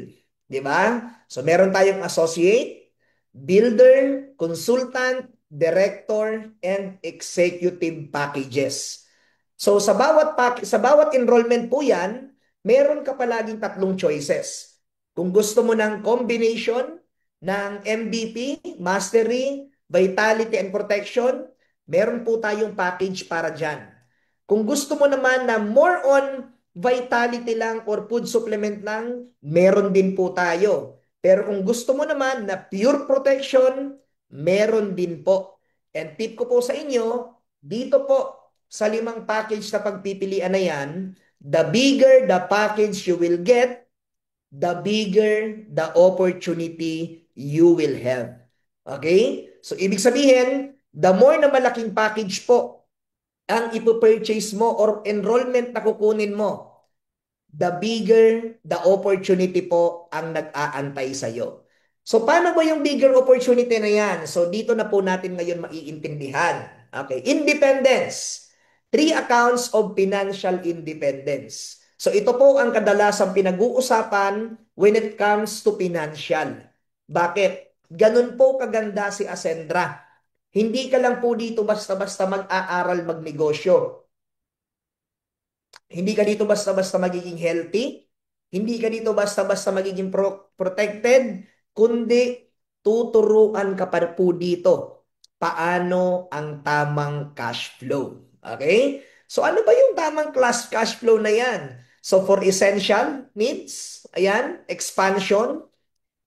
Di ba? So, meron tayong associate, builder, consultant, director, and executive packages. So, sa bawat enrollment po yan, meron ka palaging tatlong choices. Kung gusto mo ng combination ng MVP, Mastery, Vitality, and Protection, meron po tayong package para dyan. Kung gusto mo naman na more on Vitality lang or food supplement lang, meron din po tayo. Pero kung gusto mo naman na pure protection, meron din po. And tip ko po sa inyo, dito po sa 5 package na pagpipilian na yan, the bigger the package you will get, the bigger the opportunity you will have. Okay? So, ibig sabihin, the more na malaking package po ang ipopurchase mo or enrollment na kukunin mo, the bigger the opportunity po ang nag-aantay sa'yo. So, paano ba yung bigger opportunity na yan? So, dito na po natin ngayon maiintindihan. Okay, independence. 3 accounts of financial independence. So, ito po ang kadalasang pinag-uusapan when it comes to financial. Bakit? Ganun po kaganda si Ascendra. Hindi ka lang po dito basta-basta mag-aaral magnegosyo. Hindi ka dito basta-basta magiging healthy. Hindi ka dito basta-basta magiging protected. Kundi tuturuan ka pa po dito paano ang tamang cash flow. Okay? So ano ba yung tamang cash flow na yan? So for essential needs, ayan, expansion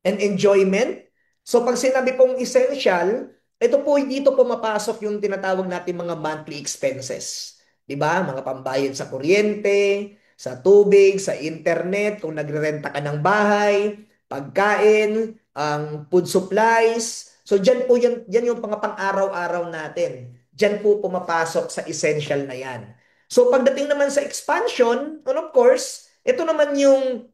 and enjoyment. So pag sinabi pong essential, ito po dito pumapasok yung tinatawag natin mga monthly expenses. 'Di ba? Mga pambayad sa kuryente, sa tubig, sa internet, kung nagrerenta ka ng bahay, pagkain, ang food supplies. So diyan po yan yung mga pang-araw-araw natin. Diyan po pumapasok sa essential na yan. So pagdating naman sa expansion, and of course, ito naman yung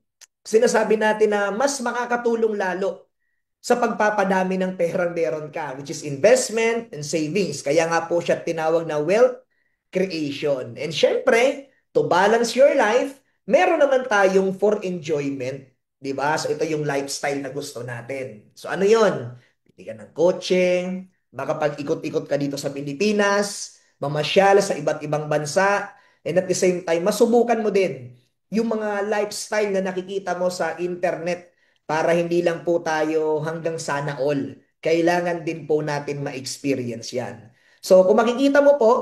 sinasabi natin na mas makakatulong lalo sa pagpapadami ng perang meron ka, which is investment and savings. Kaya nga po siya tinawag na wealth creation. And syempre, to balance your life, meron naman tayong for enjoyment. Di ba? So ito yung lifestyle na gusto natin. So ano yon? Pili ka ng kotse, makapag-ikot-ikot ka dito sa Pilipinas, mamasyal sa iba't ibang bansa, and at the same time, masubukan mo din yung mga lifestyle na nakikita mo sa internet para hindi lang po tayo hanggang sana all. Kailangan din po natin ma-experience yan. So kung makikita mo po,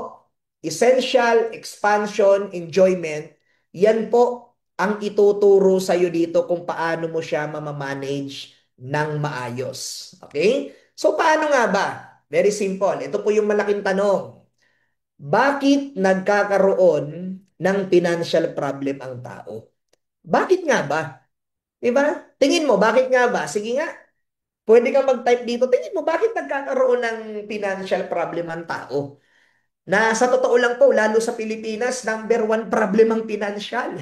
essential, expansion, enjoyment, yan po ang ituturo sa iyo dito kung paano mo siya mamamanage ng maayos. Okay? So paano nga ba? Very simple. Ito po yung malaking tanong. Bakit nagkakaroon ng financial problem ang tao? Bakit nga ba? Diba? Tingin mo, bakit nga ba? Sige nga, pwede kang mag-type dito. Tingin mo, bakit nagkakaroon ng financial problem ang tao? Na sa totoo lang po, lalo sa Pilipinas, number one problem ang financial.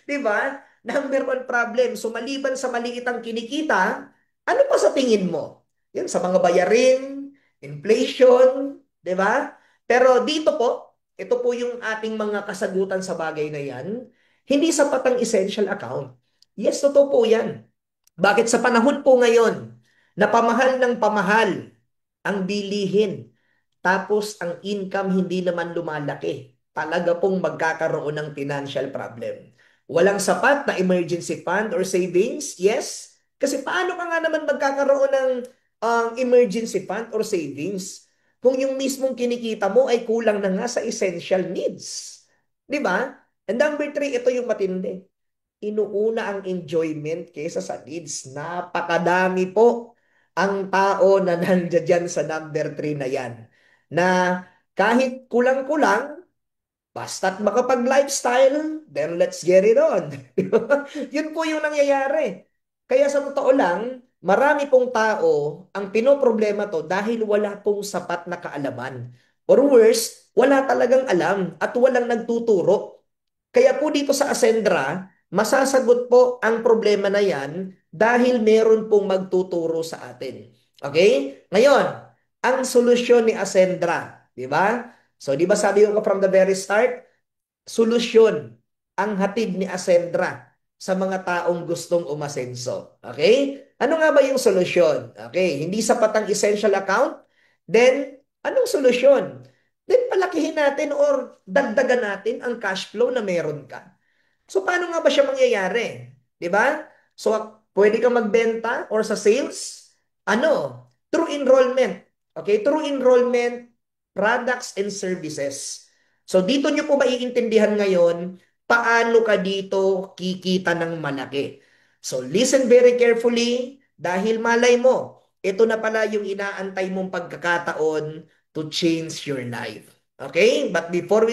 Di ba? Number one problem. So maliban sa maliit ang kinikita, ano pa sa tingin mo? Yan, sa mga bayarin, inflation, di ba? Pero dito po, ito po yung ating mga kasagutan sa bagay na yan. Hindi sapat ang essential account. Yes, totoo po yan. Bakit sa panahon po ngayon, na pamahal ng pamahal ang bilihin, tapos ang income hindi naman lumalaki, talaga pong magkakaroon ng financial problem. Walang sapat na emergency fund or savings? Yes. Kasi paano ka nga naman magkakaroon ng emergency fund or savings kung yung mismong kinikita mo ay kulang na nga sa essential needs? Di ba? And number three, ito yung matindi, inuuna ang enjoyment kaysa sa needs. Napakadami po ang tao na nandiyan sa number 3 na yan. Na kahit kulang-kulang, basta't makapag-lifestyle, then let's get it on. Yun po yung nangyayari. Kaya sa totoo lang, marami pong tao ang pinoproblema to dahil wala pong sapat na kaalaman. Or worse, wala talagang alam at walang nagtuturo. Kaya po dito sa Ascendra, masasagot po ang problema na yan dahil meron pong magtuturo sa atin. Okay? Ngayon, ang solusyon ni Ascendra, di ba? So, di ba sabi ko from the very start, solusyon ang hatid ni Ascendra sa mga taong gustong umasenso. Okay? Ano nga ba yung solusyon? Okay, hindi sapat ang essential account? Then, anong solusyon? Then, palakihin natin or dagdagan natin ang cash flow na meron ka. So, paano nga ba siya mangyayari? Di ba? So, pwede kang magbenta or sa sales? Ano? Through enrollment. Okay? Through enrollment, products and services. So, dito nyo po maiintindihan ngayon paano ka dito kikita ng malaki. So, listen very carefully dahil malay mo, ito na pala yung inaantay mong pagkakataon to change your life. Okay? But before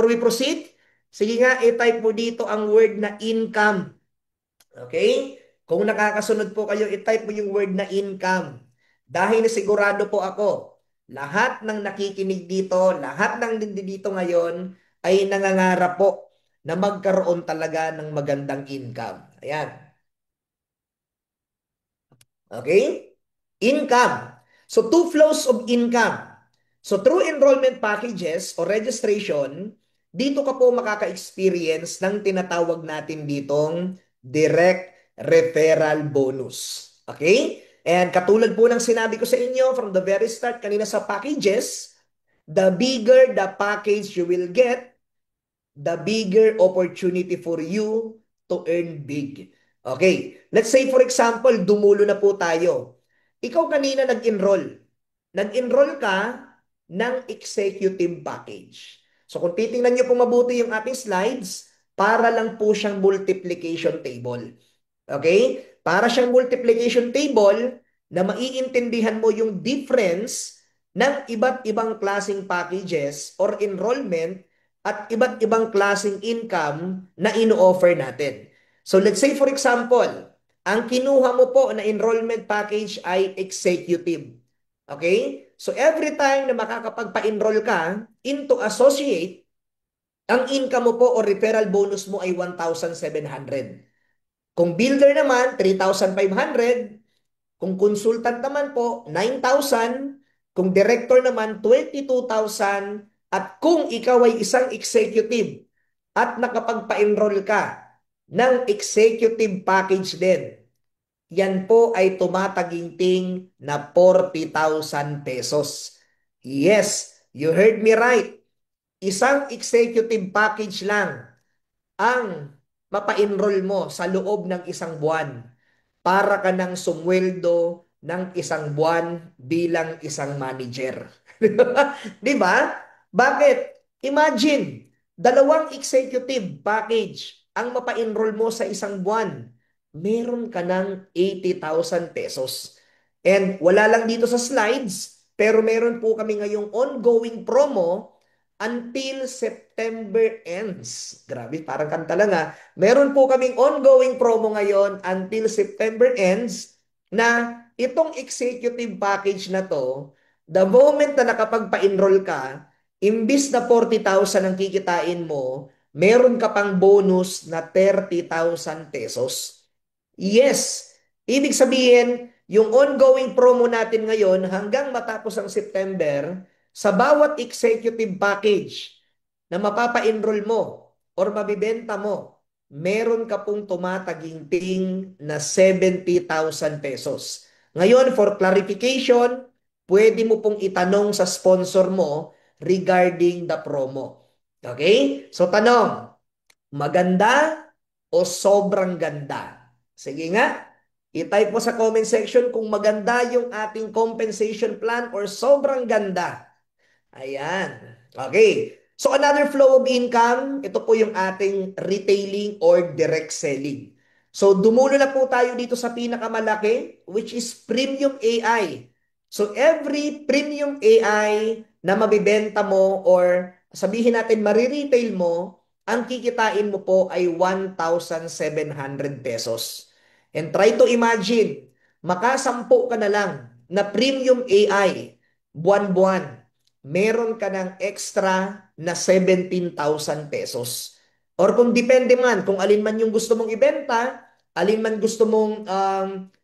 we proceed, sige nga, i-type mo dito ang word na income. Okay? Kung nakakasunod po kayo, i-type mo yung word na income. Dahil sigurado po ako, lahat ng nakikinig dito, lahat ng dito ngayon, ay nangangarap po na magkaroon talaga ng magandang income. Ayan. Okay? Income. So, two flows of income. So, through enrollment packages o registration, dito ka po makaka-experience ng tinatawag natin ditong direct referral bonus. Okay? And katulad po ng sinabi ko sa inyo from the very start kanina sa packages, the bigger the package you will get, the bigger opportunity for you to earn big. Okay, let's say for example, dumulo na po tayo. Ikaw kanina nag-enroll. Nag-enroll ka ng executive package. So kung titingnan nyo po mabuti yung ating slides, para lang po siyang multiplication table. Okay? Para siyang multiplication table na maiintindihan mo yung difference ng iba't ibang klaseng packages or enrollment at iba't ibang klaseng income na ino-offer natin. So let's say for example, ang kinuha mo po na enrollment package ay executive. Okay? So every time na makakapagpa-enroll ka into associate, ang income mo po o referral bonus mo ay 1,700. Kung builder naman, 3,500. Kung consultant naman po, 9,000. Kung director naman, 22,000. At kung ikaw ay isang executive at nakapagpa-enroll ka ng executive package din, yan po ay tumataginting na 40,000 pesos. Yes, you heard me right. Isang executive package lang ang mapa-enroll mo sa loob ng isang buwan para ka ng sumweldo ng isang buwan bilang isang manager. Di ba? Bakit? Imagine, dalawang executive package ang mapa-enroll mo sa isang buwan. Meron ka ng 80,000 pesos. And wala lang dito sa slides, pero meron po kami ngayong ongoing promo until September ends. Grabe, parang kanta lang ha. Meron po kaming ongoing promo ngayon until September ends na itong executive package na to, the moment na nakapagpa-enroll ka, imbis na 40,000 ang kikitain mo, meron ka pang bonus na 30,000 pesos. Yes, ibig sabihin, yung ongoing promo natin ngayon hanggang matapos ang September, sa bawat executive package na mapapa-enroll mo or mabibenta mo, meron ka pong tumataginting na 70,000 pesos. Ngayon, for clarification, pwede mo pong itanong sa sponsor mo regarding the promo. Okay? So, tanong, maganda o sobrang ganda? Sige nga, i-type mo sa comment section kung maganda yung ating compensation plan or sobrang ganda. Ayan. Okay. So another flow of income, ito po yung ating retailing or direct selling. So dumulo na po tayo dito sa pinakamalaki, which is premium AI. So every premium AI na mabibenta mo or sabihin natin mariretail mo, ang kikitain mo po ay 1,700 pesos. And try to imagine, makasampu ka na lang na premium AI buwan-buwan, meron ka ng extra na 17,000 pesos. Or kung depende man, kung alin man yung gusto mong ibenta, alin man gusto mong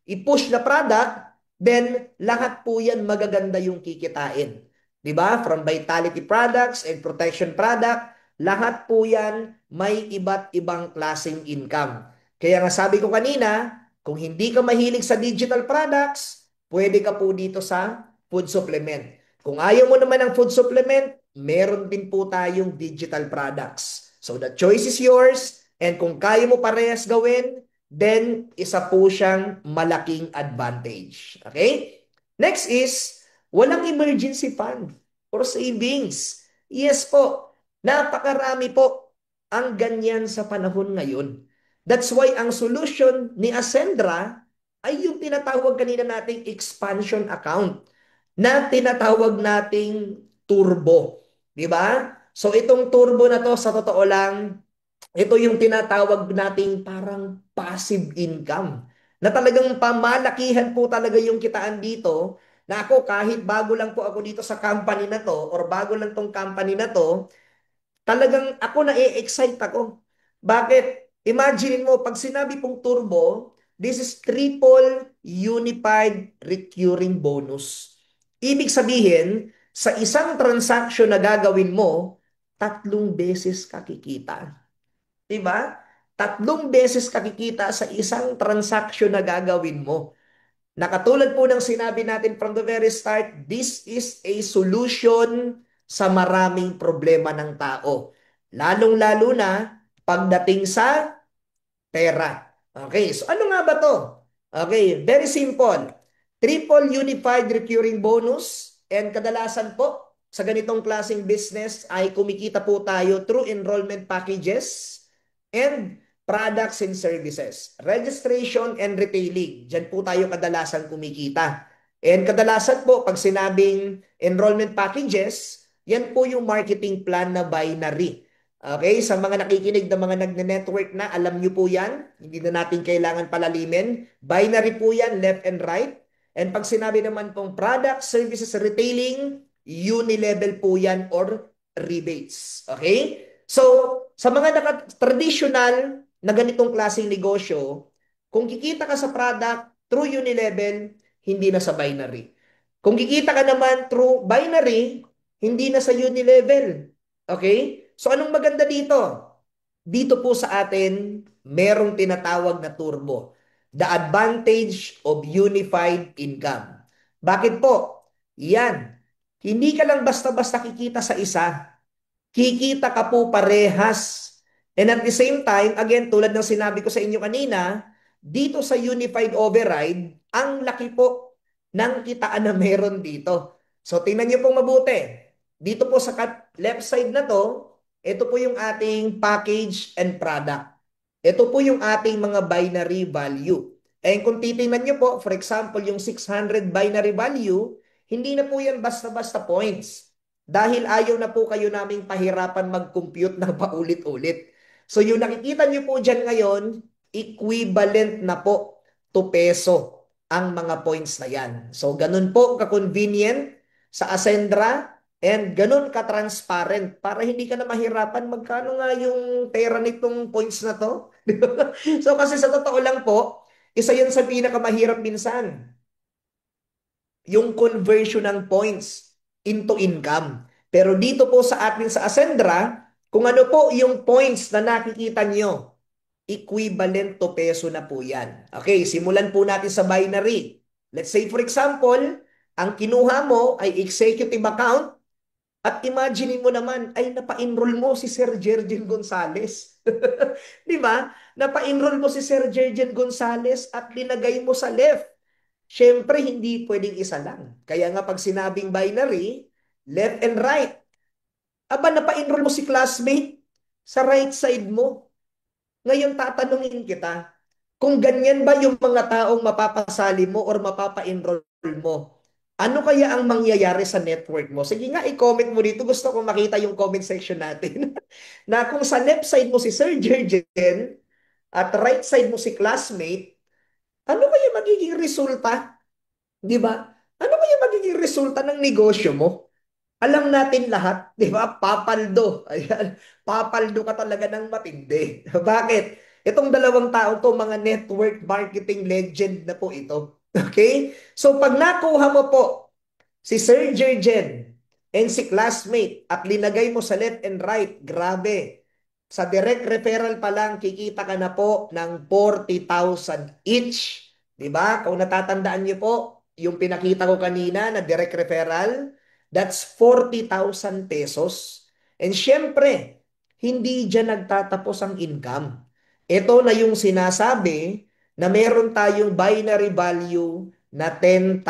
i-push na product, then lahat po yan magaganda yung kikitain. 'Di ba? From vitality products and protection product, lahat po yan may iba't ibang klaseng income. Kaya nga sabi ko kanina, kung hindi ka mahilig sa digital products, pwede ka po dito sa food supplement. Kung ayaw mo naman ng food supplement, meron din po tayong digital products. So the choice is yours, and kung kaya mo parehas gawin, then isa po siyang malaking advantage. Okay? Next is, walang emergency fund or savings. Yes po, napakarami po ang ganyan sa panahon ngayon. That's why ang solution ni Ascendra ay yung tinatawag kanina nating expansion account na tinatawag nating turbo. Di ba? So itong turbo na to, sa totoo lang, ito yung tinatawag nating parang passive income. Na talagang pamalakihan po talaga yung kitaan dito. Na ako, kahit bago lang po ako dito sa company na to, or bago lang tong company na to, talagang ako na-excite ako. Bakit? Imagine mo, pag sinabi pong turbo, this is triple unified recurring bonus. Ibig sabihin, sa isang transaction na gagawin mo, 3 beses kakikita. Diba? 3 beses kakikita sa isang transaction na gagawin mo. Nakatulad po ng sinabi natin from the very start, this is a solution sa maraming problema ng tao. Lalong-lalo na pagdating sa pera. Okay, so ano nga ba to? Okay, very simple. Triple Unified Recurring Bonus, and kadalasan po sa ganitong klaseng business ay kumikita po tayo through enrollment packages and products and services. Registration and retailing. Diyan po tayo kadalasan kumikita. And kadalasan po, pag sinabing enrollment packages, yan po yung marketing plan na binary. Okay, sa mga nakikinig na mga nagne-network na, alam nyo po yan. Hindi na natin kailangan palalimin. Binary po yan, left and right. And pag sinabi naman pong product, services, retailing, unilevel po yan or rebates. Okay? So, sa mga traditional na ganitong klaseng negosyo, kung kikita ka sa product through unilevel, hindi na sa binary. Kung kikita ka naman through binary, hindi na sa unilevel. Okay? So anong maganda dito? Dito po sa atin, merong tinatawag na turbo. The advantage of unified income. Bakit po? Yan. Hindi ka lang basta-basta kikita sa isa. Kikita ka po parehas. And at the same time, again, tulad ng sinabi ko sa inyo kanina, dito sa unified override, ang laki po ng kitaan na meron dito. So tingnan niyo pong mabuti. Dito po sa left side na to, ito po yung ating package and product. Ito po yung ating mga binary value. And kung titingnan niyo po, for example, yung 600 binary value, hindi na po yan basta-basta points. Dahil ayaw na po kayo naming pahirapan mag-compute ng paulit-ulit. So yung nakikita niyo po dyan ngayon, equivalent na po to peso ang mga points na yan. So ganun po ka-convenient sa Ascendra and ganun ka-transparent para hindi ka na mahirapan magkano nga yung pera nitong points na to. So kasi sa totoo lang po, isa yan sa pinakamahirap minsan yung conversion ng points into income. Pero dito po sa atin sa Ascendra, kung ano po yung points na nakikita nyo, equivalent to peso na po yan. Okay, simulan po natin sa binary. Let's say for example, ang kinuha mo ay executive account at imagine mo naman ay napa-enroll mo si Sir Jergen Gonzales. Di ba? Napa-enroll mo si Sir Jergen Gonzales at linagay mo sa left. Siyempre, hindi pwedeng isa lang. Kaya nga pag sinabing binary, left and right. Aba, napa-enroll mo si classmate sa right side mo. Ngayon tatanungin kita, kung ganyan ba yung mga taong mapapasali mo or mapapa-enroll mo, ano kaya ang mangyayari sa network mo? Sige nga, i-comment mo dito. Gusto ko makita yung comment section natin. Na kung sa left side mo si Sir Jergen at right side mo si classmate, ano kaya magiging resulta? Di ba? Ano kaya magiging resulta ng negosyo mo? Alam natin lahat, di ba? Papaldo. Ayan. Papaldo ka talaga ng matindi. Bakit? Itong dalawang tao to, mga network marketing legend na po ito. Okay? So pag nakuha mo po si Sir Jergen and si classmate at linagay mo sa left and right, grabe. Sa direct referral pa lang, kikita ka na po ng 40,000 each. Di ba? Kung natatandaan niyo po, yung pinakita ko kanina na direct referral, that's 40,000 pesos. And syempre, hindi dyan nagtatapos ang income. Ito na yung sinasabi na meron tayong binary value na 10,000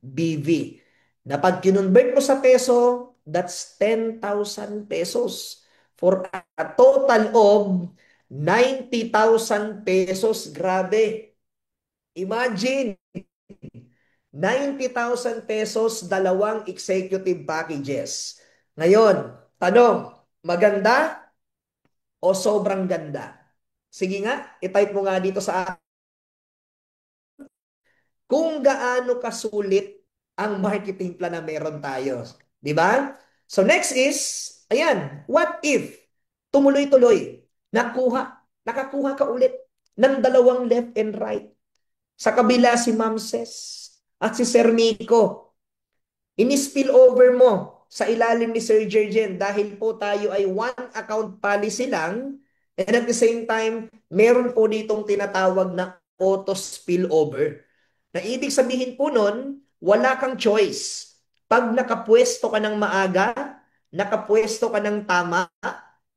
BV. Na pag kinonvert mo sa peso, that's 10,000 pesos. For a total of 90,000 pesos. Grabe. Imagine, 90,000 pesos, dalawang executive packages. Ngayon, tanong, maganda o sobrang ganda? Sige nga, itype mo nga dito sa kung gaano kasulit ang marketing plan na meron tayo. Di ba? So next is, ayan, what if tumuloy-tuloy, nakakuha ka ulit ng dalawang left and right. Sa kabila si Ma'am Ses at si Sir Nico. Ini-spill over mo sa ilalim ni Sir Jergen dahil po tayo ay one account policy lang and at the same time, meron po ditong tinatawag na auto spillover. Na ibig sabihin po nun, wala kang choice. Pag nakapwesto ka ng maaga, nakapwesto ka ng tama,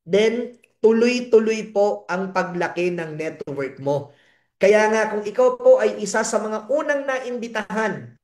then tuloy-tuloy po ang paglaki ng network mo. Kaya nga kung ikaw po ay isa sa mga unang naimbitahan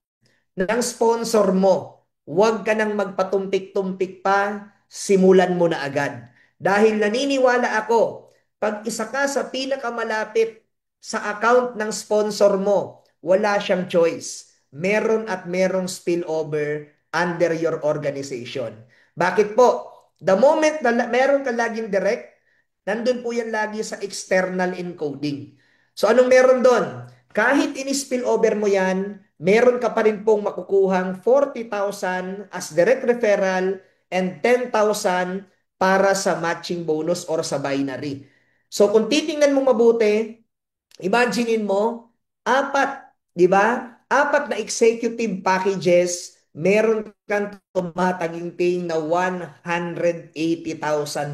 ng sponsor mo, huwag ka nang magpatumpik-tumpik pa, simulan mo na agad. Dahil naniniwala ako, pag isa ka sa pinakamalapit sa account ng sponsor mo, wala siyang choice. Meron at merong spillover under your organization. Bakit po? The moment na meron ka laging direct, nandun po yan lagi sa external encoding. So anong meron doon? Kahit in-spill over mo yan, meron ka pa rin pong makukuhang 40,000 as direct referral and 10,000 para sa matching bonus or sa binary. So kung titingnan mo mabuti, imaginein mo, apat, di ba? Apat na executive packages, meron kang tumataginting na 180,000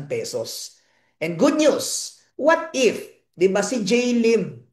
pesos. And good news, what if, di ba si Jay Lim,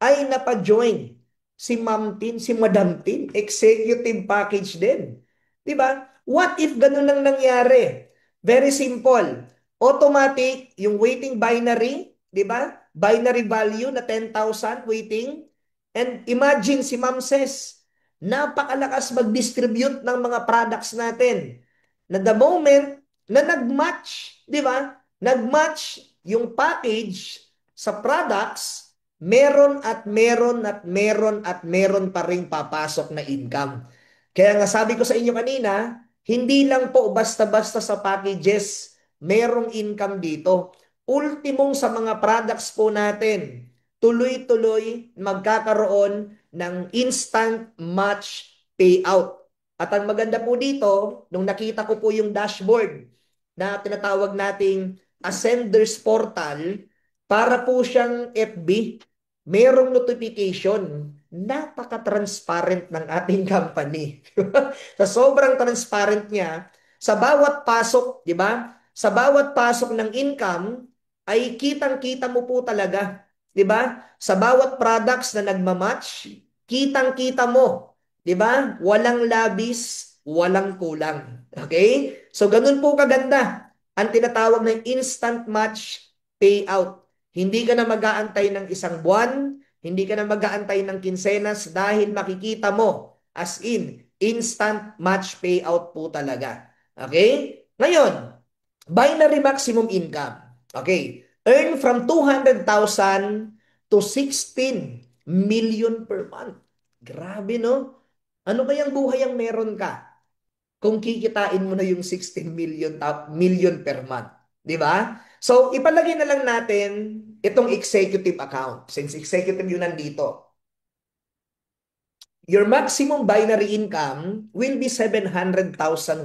ay napa-join si Ma'am Tin, si Madam Tin, executive package din. 'Di ba? What if ganun ang nangyari? Very simple. Automatic, yung waiting binary, 'di ba? Binary value na 10,000 waiting. And imagine si Ma'am Ses, napakalakas mag-distribute ng mga products natin. Na the moment na nag-match, 'di ba? Nag-match yung package sa products, meron at meron at meron at meron pa ring papasok na income. Kaya nga sabi ko sa inyo kanina, hindi lang po basta-basta sa packages, merong income dito. Ultimong sa mga products po natin, tuloy-tuloy magkakaroon ng instant match payout. At ang maganda po dito, nung nakita ko po yung dashboard na tinatawag nating Ascenders Portal, para po siyang FB, merong notification. Napaka-transparent ng ating company. Sa sobrang transparent niya, sa bawat pasok, di ba? Sa bawat pasok ng income, ay kitang-kita mo po talaga. Di ba? Sa bawat products na nagmamatch, kitang-kita mo. Di ba? Walang labis, walang kulang. Okay? So, ganun po kaganda ang tinatawag ng instant match payout. Hindi ka na mag-aantay ng isang buwan, hindi ka na mag-aantay ng kinsenas dahil makikita mo as in instant match payout po talaga. Okay? Ngayon, binary maximum income. Okay. Earn from 200,000 to 16 million per month. Grabe, no? Ano kayang buhay ang meron ka kung kikitain mo na yung 16 million per month? Di ba? So, ipalagay na lang natin itong executive account. Since executive yun nandito. Your maximum binary income will be 700,000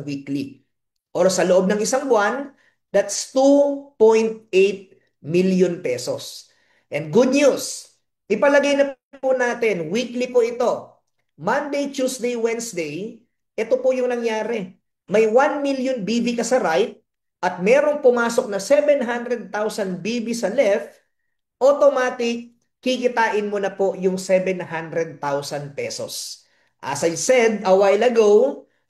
weekly. Or sa loob ng isang buwan, that's 2.8 million pesos. And good news, ipalagay na po natin, weekly po ito. Monday, Tuesday, Wednesday, ito po yung nangyari. May 1 million BV ka sa right at merong pumasok na 700,000 BV sa left, automatic, kikitain mo na po yung 700,000 pesos. As I said a while ago,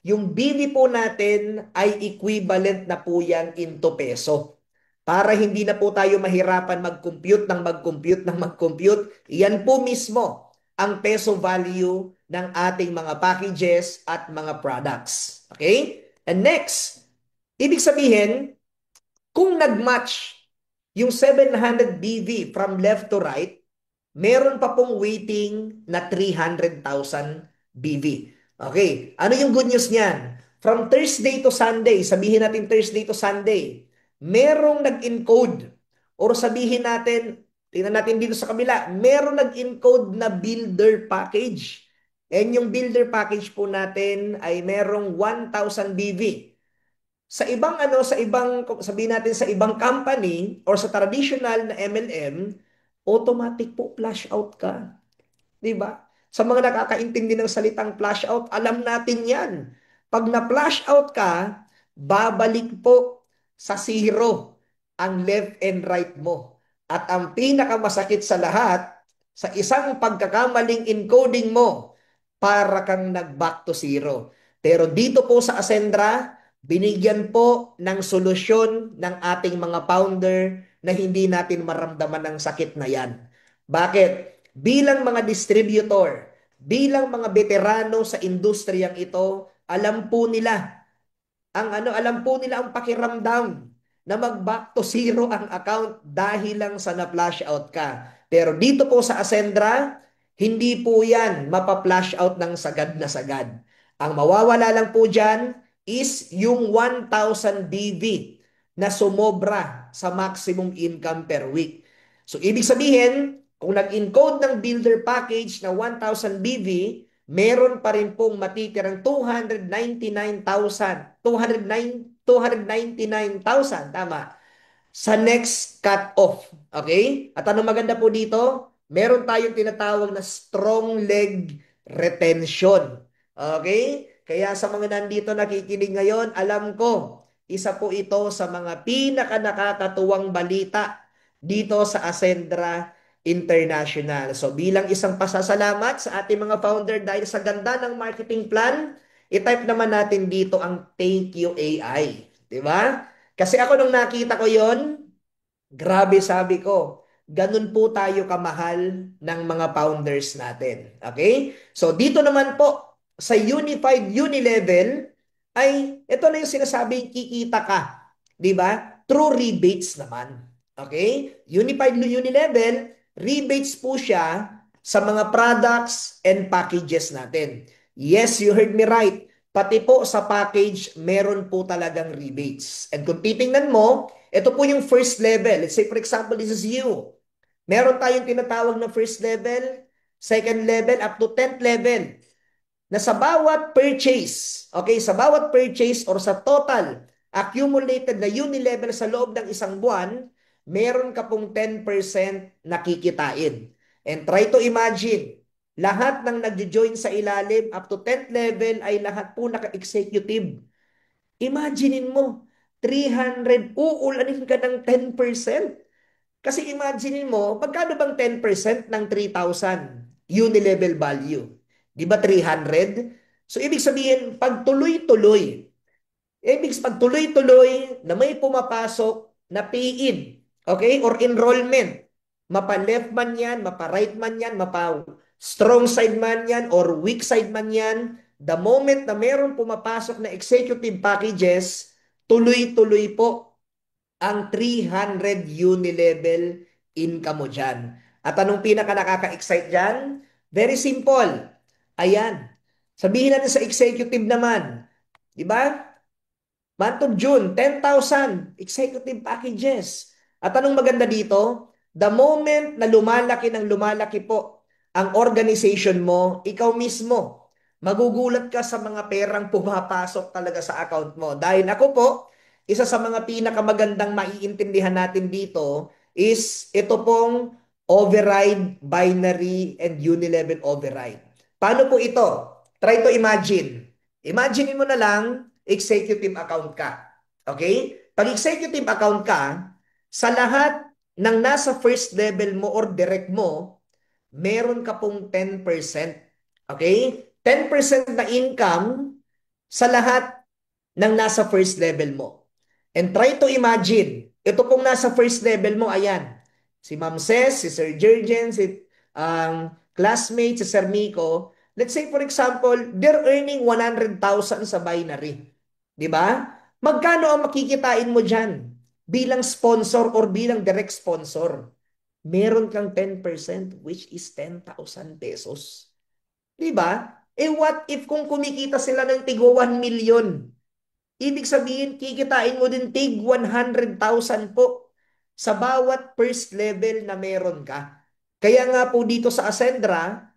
yung BV po natin ay equivalent na po yan into peso. Para hindi na po tayo mahirapan mag-compute ng mag-compute ng mag-compute, yan po mismo ang peso value ng ating mga packages at mga products. Okay? And next, ibig sabihin, kung nag-match yung 700 BV from left to right, meron pa pong waiting na 300,000 BV. Okay, ano yung good news niyan? From Thursday to Sunday, sabihin natin Thursday to Sunday, merong nag-encode or sabihin natin, tingnan natin dito sa kabila, merong nag-encode na builder package. And yung builder package po natin ay merong 1,000 BV. Sa ibang sa ibang sabihin natin sa ibang company or sa traditional na MLM, automatic po flash out ka. 'Di ba? Sa mga nakakaintindi ng salitang flash out, alam natin 'yan. Pag na-flash out ka, babalik po sa zero ang left and right mo. At ang pinakamasakit sa lahat, sa isang pagkakamaling encoding mo, para kang nag-back to zero. Pero dito po sa Ascendra, binigyan po ng solusyon ng ating mga founder na hindi natin maramdaman ng sakit na yan. Bakit? Bilang mga distributor, bilang mga veterano sa industriyang ito, alam po nila ang pakiramdam na mag-back to zero ang account dahil lang sa na-flash out ka. Pero dito po sa Ascendra, hindi po yan mapa-flash out ng sagad na sagad. Ang mawawala lang po dyan is yung 1,000 BV na sumobra sa maximum income per week. So, ibig sabihin, kung nag-encode ng builder package na 1,000 BV, meron pa rin pong matitirang 299,000, tama, sa next cut-off. Okay? At ano maganda po dito? Meron tayong tinatawag na strong leg retention. Okay? Kaya sa mga nandito nakikinig ngayon, alam ko, isa po ito sa mga pinaka nakakatuwang balita dito sa Ascendra International. So bilang isang pasasalamat sa ating mga founder dahil sa ganda ng marketing plan, i-type naman natin dito ang thank you AI. Di ba? Kasi ako nung nakita ko yon, grabe sabi ko, ganun po tayo kamahal ng mga founders natin. Okay? So dito naman po, sa Unified Unilevel, ay ito na yung sinasabing kikita ka. Di ba? True rebates naman. Okay? Unified Unilevel, rebates po siya sa mga products and packages natin. Yes, you heard me right. Pati po sa package, meron po talagang rebates. And kung titingnan mo, ito po yung first level. Let's say for example, this is you. Meron tayong tinatawag na first level, second level, up to 10th level. Na sa bawat purchase, okay, sa bawat purchase or sa total accumulated na unilevel sa loob ng isang buwan, meron ka pong 10% nakikitain. And try to imagine, lahat ng nag-join sa ilalim up to 10th level ay lahat po naka-executive. Imaginein mo, 300, uulanin ka ng 10%. Kasi imaginein mo, magkano bang 10% ng 3,000 unilevel value? Di ba 300? So, ibig sabihin, pag tuloy-tuloy, pag tuloy-tuloy na may pumapasok na pay-in, okay, or enrollment, mapa-left man yan, mapa-right man yan, mapa-strong side man yan, or weak side man yan, the moment na meron pumapasok na executive packages, tuloy-tuloy po ang 300 unilevel income mo dyan. At anong pinaka nakaka-excite dyan? Very simple. Ayan. Sabihin natin sa executive naman. Di ba? Month of June, 10,000 executive packages. At anong maganda dito? The moment na lumalaki ng lumalaki po ang organization mo, ikaw mismo, magugulat ka sa mga perang pumapasok talaga sa account mo. Dahil ako po, isa sa mga pinakamagandang maiintindihan natin dito is ito pong override, binary, and unilevel override. Paano po ito? Try to imagine. Imagine mo na lang, executive account ka. Okay? Pag executive account ka, sa lahat ng nasa first level mo or direct mo, meron ka pong 10%. Okay? 10% na income sa lahat ng nasa first level mo. And try to imagine, ito pong nasa first level mo, ayan, si Ma'am Ces, si Sir Jurgen, si classmate, si Sir Miko, let's say for example, they're earning 100,000 sa binary. Di ba? Magkano ang makikitain mo dyan bilang sponsor or bilang direct sponsor? Meron kang 10% which is 10,000 pesos. Di ba? Eh what if kung kumikita sila ng tigo 1 million? Ibig sabihin, kikitain mo din tig 100,000 po sa bawat first level na meron ka. Kaya nga po dito sa Ascendra,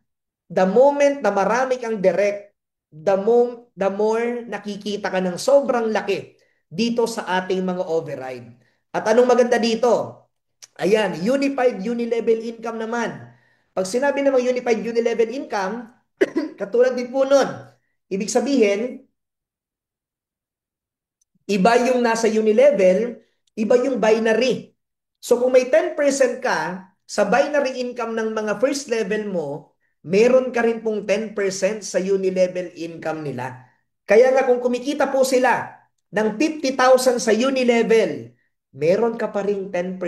the moment na marami kang direct, the more nakikita ka ng sobrang laki dito sa ating mga override. At anong maganda dito? Ayan, unified unilevel income naman. Pag sinabi namang unified unilevel income, katulad din po nun. Ibig sabihin, iba yung nasa unilevel, iba yung binary. So kung may 10% ka sa binary income ng mga first level mo, meron ka rin pong 10% sa unilevel income nila. Kaya nga kung kumikita po sila ng 50,000 sa unilevel, meron ka pa rin 10%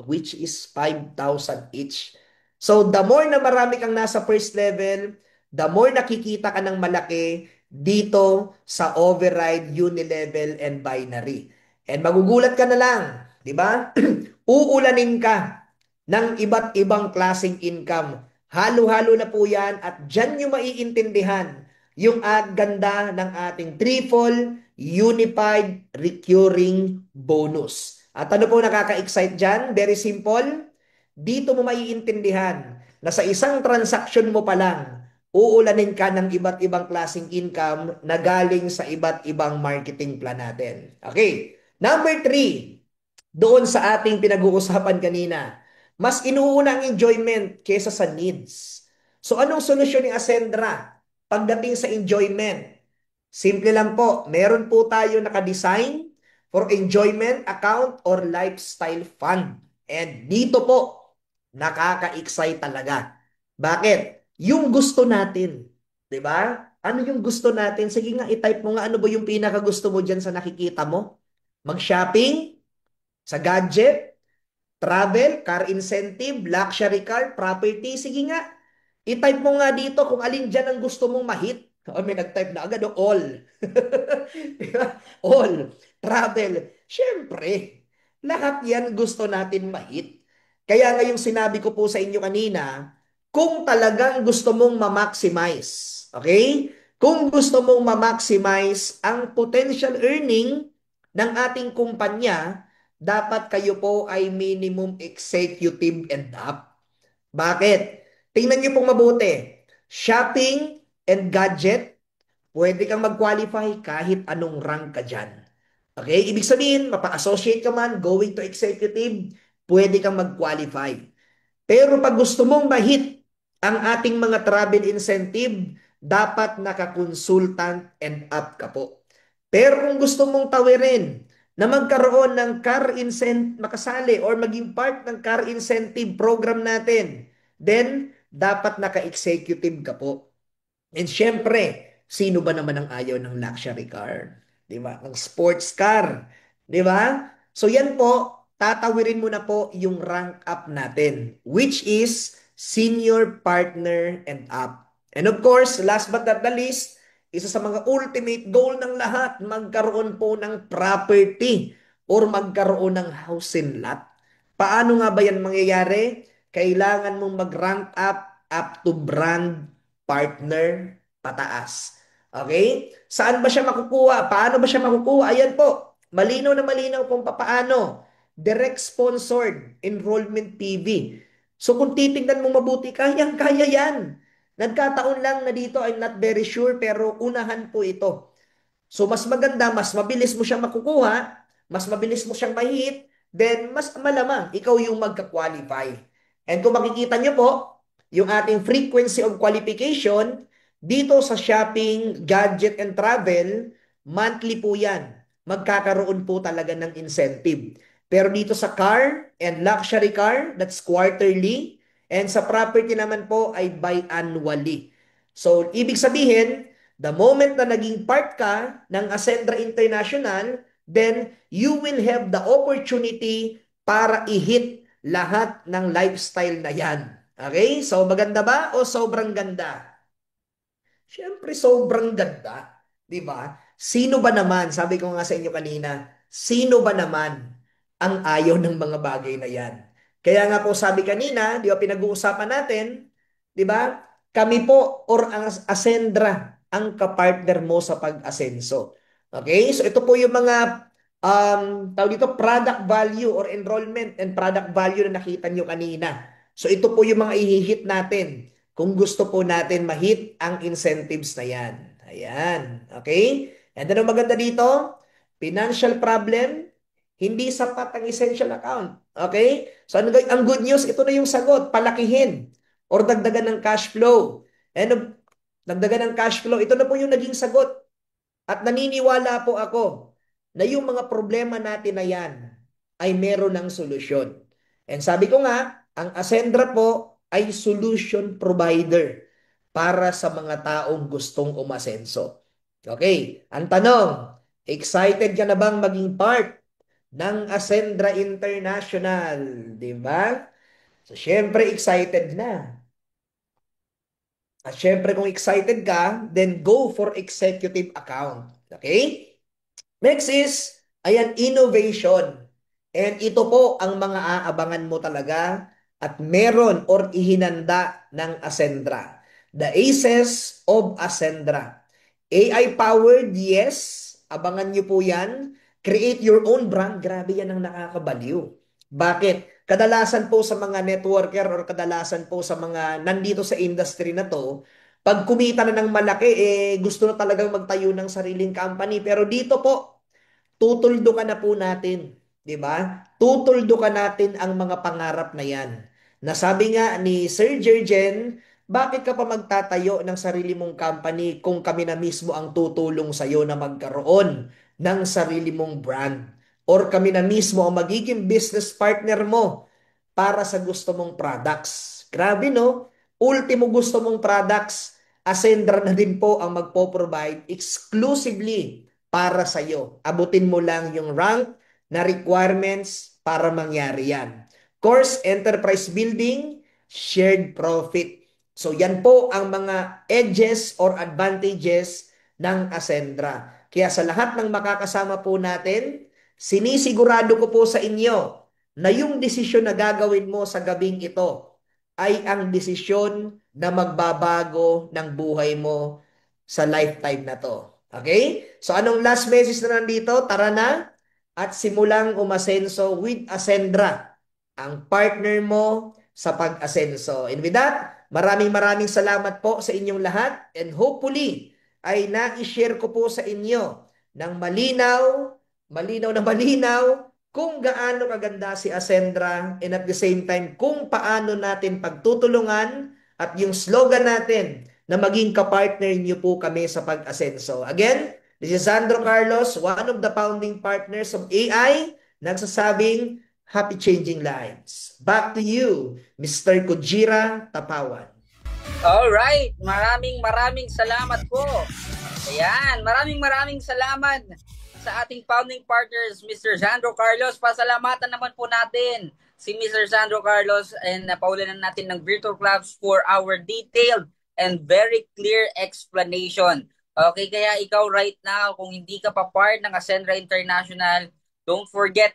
which is 5,000 each. So the more na marami kang nasa first level, the more nakikita ka ng malaki dito sa override, unilevel, and binary. And magugulat ka na lang, di ba? Uulanin ka ng iba't ibang klaseng income. Halo-halo na po yan at dyan nyo maiintindihan yung ganda ng ating triple Unified Recurring Bonus. At ano po nakaka-excite dyan? Very simple. Dito mo maiintindihan na sa isang transaction mo pa lang, uulanin ka ng iba't ibang klaseng income na galing sa iba't ibang marketing plan natin. Okay. Number three, doon sa ating pinag-uusapan kanina, mas inuuna ang enjoyment kaysa sa needs. So anong solusyon ni Ascendra pagdating sa enjoyment? Simple lang po, meron po tayo nakadesign for enjoyment account or lifestyle fund. And dito po, nakaka-excite talaga. Bakit? Yung gusto natin. 'Di ba? Ano yung gusto natin? Sige nga, i-type mo nga ano ba yung pinaka-gusto mo dyan sa nakikita mo? Mag-shopping? Sa gadget? Travel, car incentive, luxury car, property. Sige nga, i-type mo nga dito kung alin dyan ang gusto mong mahit. O, may nag-type na agad, all. Diba? All. Travel. Siyempre, lahat yan gusto natin mahit. Kaya nga yung sinabi ko po sa inyo kanina, kung talagang gusto mong ma-maximize, okay? Kung gusto mong ma-maximize ang potential earning ng ating kumpanya, dapat kayo po ay minimum executive and up. Bakit? Tingnan niyo pong mabuti. Shopping and gadget, pwede kang mag-qualify kahit anong rank ka dyan. Okay? Ibig sabihin, mapa-associate ka man, going to executive, pwede kang mag-qualify. Pero pag gusto mong mahit ang ating mga travel incentive, dapat naka-consultant and up ka po. Pero kung gusto mong tawirin na magkaroon ng car incentive, makasali or maging part ng car incentive program natin, then dapat naka-executive ka po. And syempre, sino ba naman ang ayaw ng luxury car? 'Di ba? Ng sports car, 'di ba? So yan po, tatawirin mo na po yung rank up natin, which is senior partner and up. And of course, last but not the least, isa sa mga ultimate goal ng lahat, magkaroon po ng property or magkaroon ng house and lot. Paano nga ba yan mangyayari? Kailangan mong mag-rank up to brand partner pataas. Okay? Saan ba siya makukuha? Paano ba siya makukuha? Ayan po. Malinaw na malinaw kung paano. Direct sponsored enrollment PV. So kung titingnan mo mabuti, kayang-kaya yan. Nagkataon lang na dito, I'm not very sure, pero unahan po ito. So mas maganda, mas mabilis mo siyang makukuha, mas mabilis mo siyang mahit, then mas malamang ikaw yung magka-qualify. And kung makikita nyo po, yung ating frequency of qualification, dito sa shopping, gadget, and travel, monthly po yan. Magkakaroon po talaga ng incentive. Pero dito sa car and luxury car, that's quarterly. And sa property naman po ay biannually. So, ibig sabihin, the moment na naging part ka ng Ascendra International, then you will have the opportunity para i-hit lahat ng lifestyle na yan. Okay? So, maganda ba o sobrang ganda? Siyempre, sobrang ganda. Di ba? Sino ba naman, sabi ko nga sa inyo kanina, sino ba naman ang ayaw ng mga bagay na yan? Kaya nga po sabi kanina, di ba pinag-uusapan natin, di ba? Kami po or ang Ascendra ang kapartner mo sa pag-asenso. Okay? So ito po yung mga tawag dito, product value or enrollment and product value na nakita nyo kanina. So ito po yung mga ihihit natin kung gusto po natin ma-hit ang incentives na yan. Ayan. Okay? And ano maganda dito? Financial problem, hindi sapat ang essential account. Okay? So ang good news, ito na yung sagot. Palakihin or dagdagan ng cash flow. And dagdagan ng cash flow, ito na po yung naging sagot. At naniniwala po ako na yung mga problema natin na yan ay meron ng solusyon. And sabi ko nga, ang Ascendra po ay solution provider para sa mga taong gustong umasenso. Okay, ang tanong, excited ka na bang maging part ng Ascendra International? Di ba? So, syempre excited na. At syempre kung excited ka, then go for executive account. Okay? Next is, ayan, innovation. And ito po ang mga aabangan mo talaga at meron or ihinanda ng Ascendra. The Aces of Ascendra. AI-powered, yes. Abangan nyo po yan. Create your own brand. Grabe yan ang nakakabaliw. Bakit? Kadalasan po sa mga networker or kadalasan po sa mga nandito sa industry na to, pag kumita na ng malaki, gusto na talagang magtayo ng sariling company. Pero dito po, tutuldukan na po natin, 'di ba? Tutuldukan natin ang mga pangarap na 'yan. Nasabi nga ni Sir Jurgen, bakit ka pa magtatayo ng sarili mong company kung kami na mismo ang tutulong sa iyo na magkaroon ng sarili mong brand? Or kami na mismo ang magiging business partner mo para sa gusto mong products. Grabe no? Ultimo gusto mong products, Ascendra na din po ang magpo-provide exclusively para sa iyo. Abutin mo lang yung rank na requirements para mangyari yan. Course, enterprise building, shared profit. So yan po ang mga edges or advantages ng Ascendra. Kaya sa lahat ng makakasama po natin, sinisigurado ko po sa inyo na yung desisyon na gagawin mo sa gabing ito ay ang desisyon na magbabago ng buhay mo sa lifetime na to. Okay? So anong last message na nandito? Tara na at simulang umasenso with Ascendra, ang partner mo sa pag-asenso. And with that, maraming salamat po sa inyong lahat and hopefully ay na-share ko po sa inyo ng malinaw na malinaw kung gaano kaganda si Ascendra and at the same time kung paano natin pagtutulungan at yung slogan natin na maging kapartner niyo po kami sa pag-asenso. Again, this is Sandro Carlos, one of the founding partners of AI, nagsasabing happy changing lives. Back to you, Mr. Kujira Tapawan. Alright, maraming salamat po. Ayan, maraming salamat sa ating founding partners, Mr. Sandro Carlos. Pasalamatan naman po natin si Mr. Sandro Carlos and paulinan natin ng Virtual Clubs for our detailed and very clear explanation. Okay, kaya ikaw right now, kung hindi ka pa part ng Ascendra International, don't forget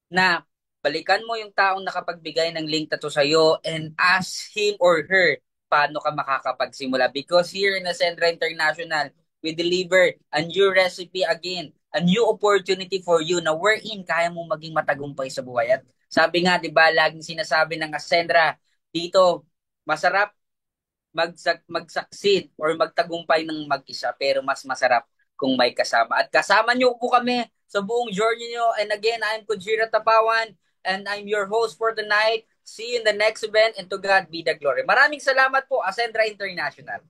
na balikan mo yung taong nakapagbigay ng link na to sa'yo and ask him or her paano ka makakapagsimula. Because here in Ascendra International, we deliver a new recipe again, a new opportunity for you na wherein kaya mo maging matagumpay sa buhay. At sabi nga, di ba, laging sinasabi ng Ascendra, dito, masarap mag-succeed or magtagumpay ng mag-isa, pero mas masarap kung may kasama. At kasama nyo po kami sa buong journey nyo. And again, I'm Kujira Tapawan and I'm your host for tonight. See you in the next event and to God be the glory. Maraming salamat po, Ascendra International.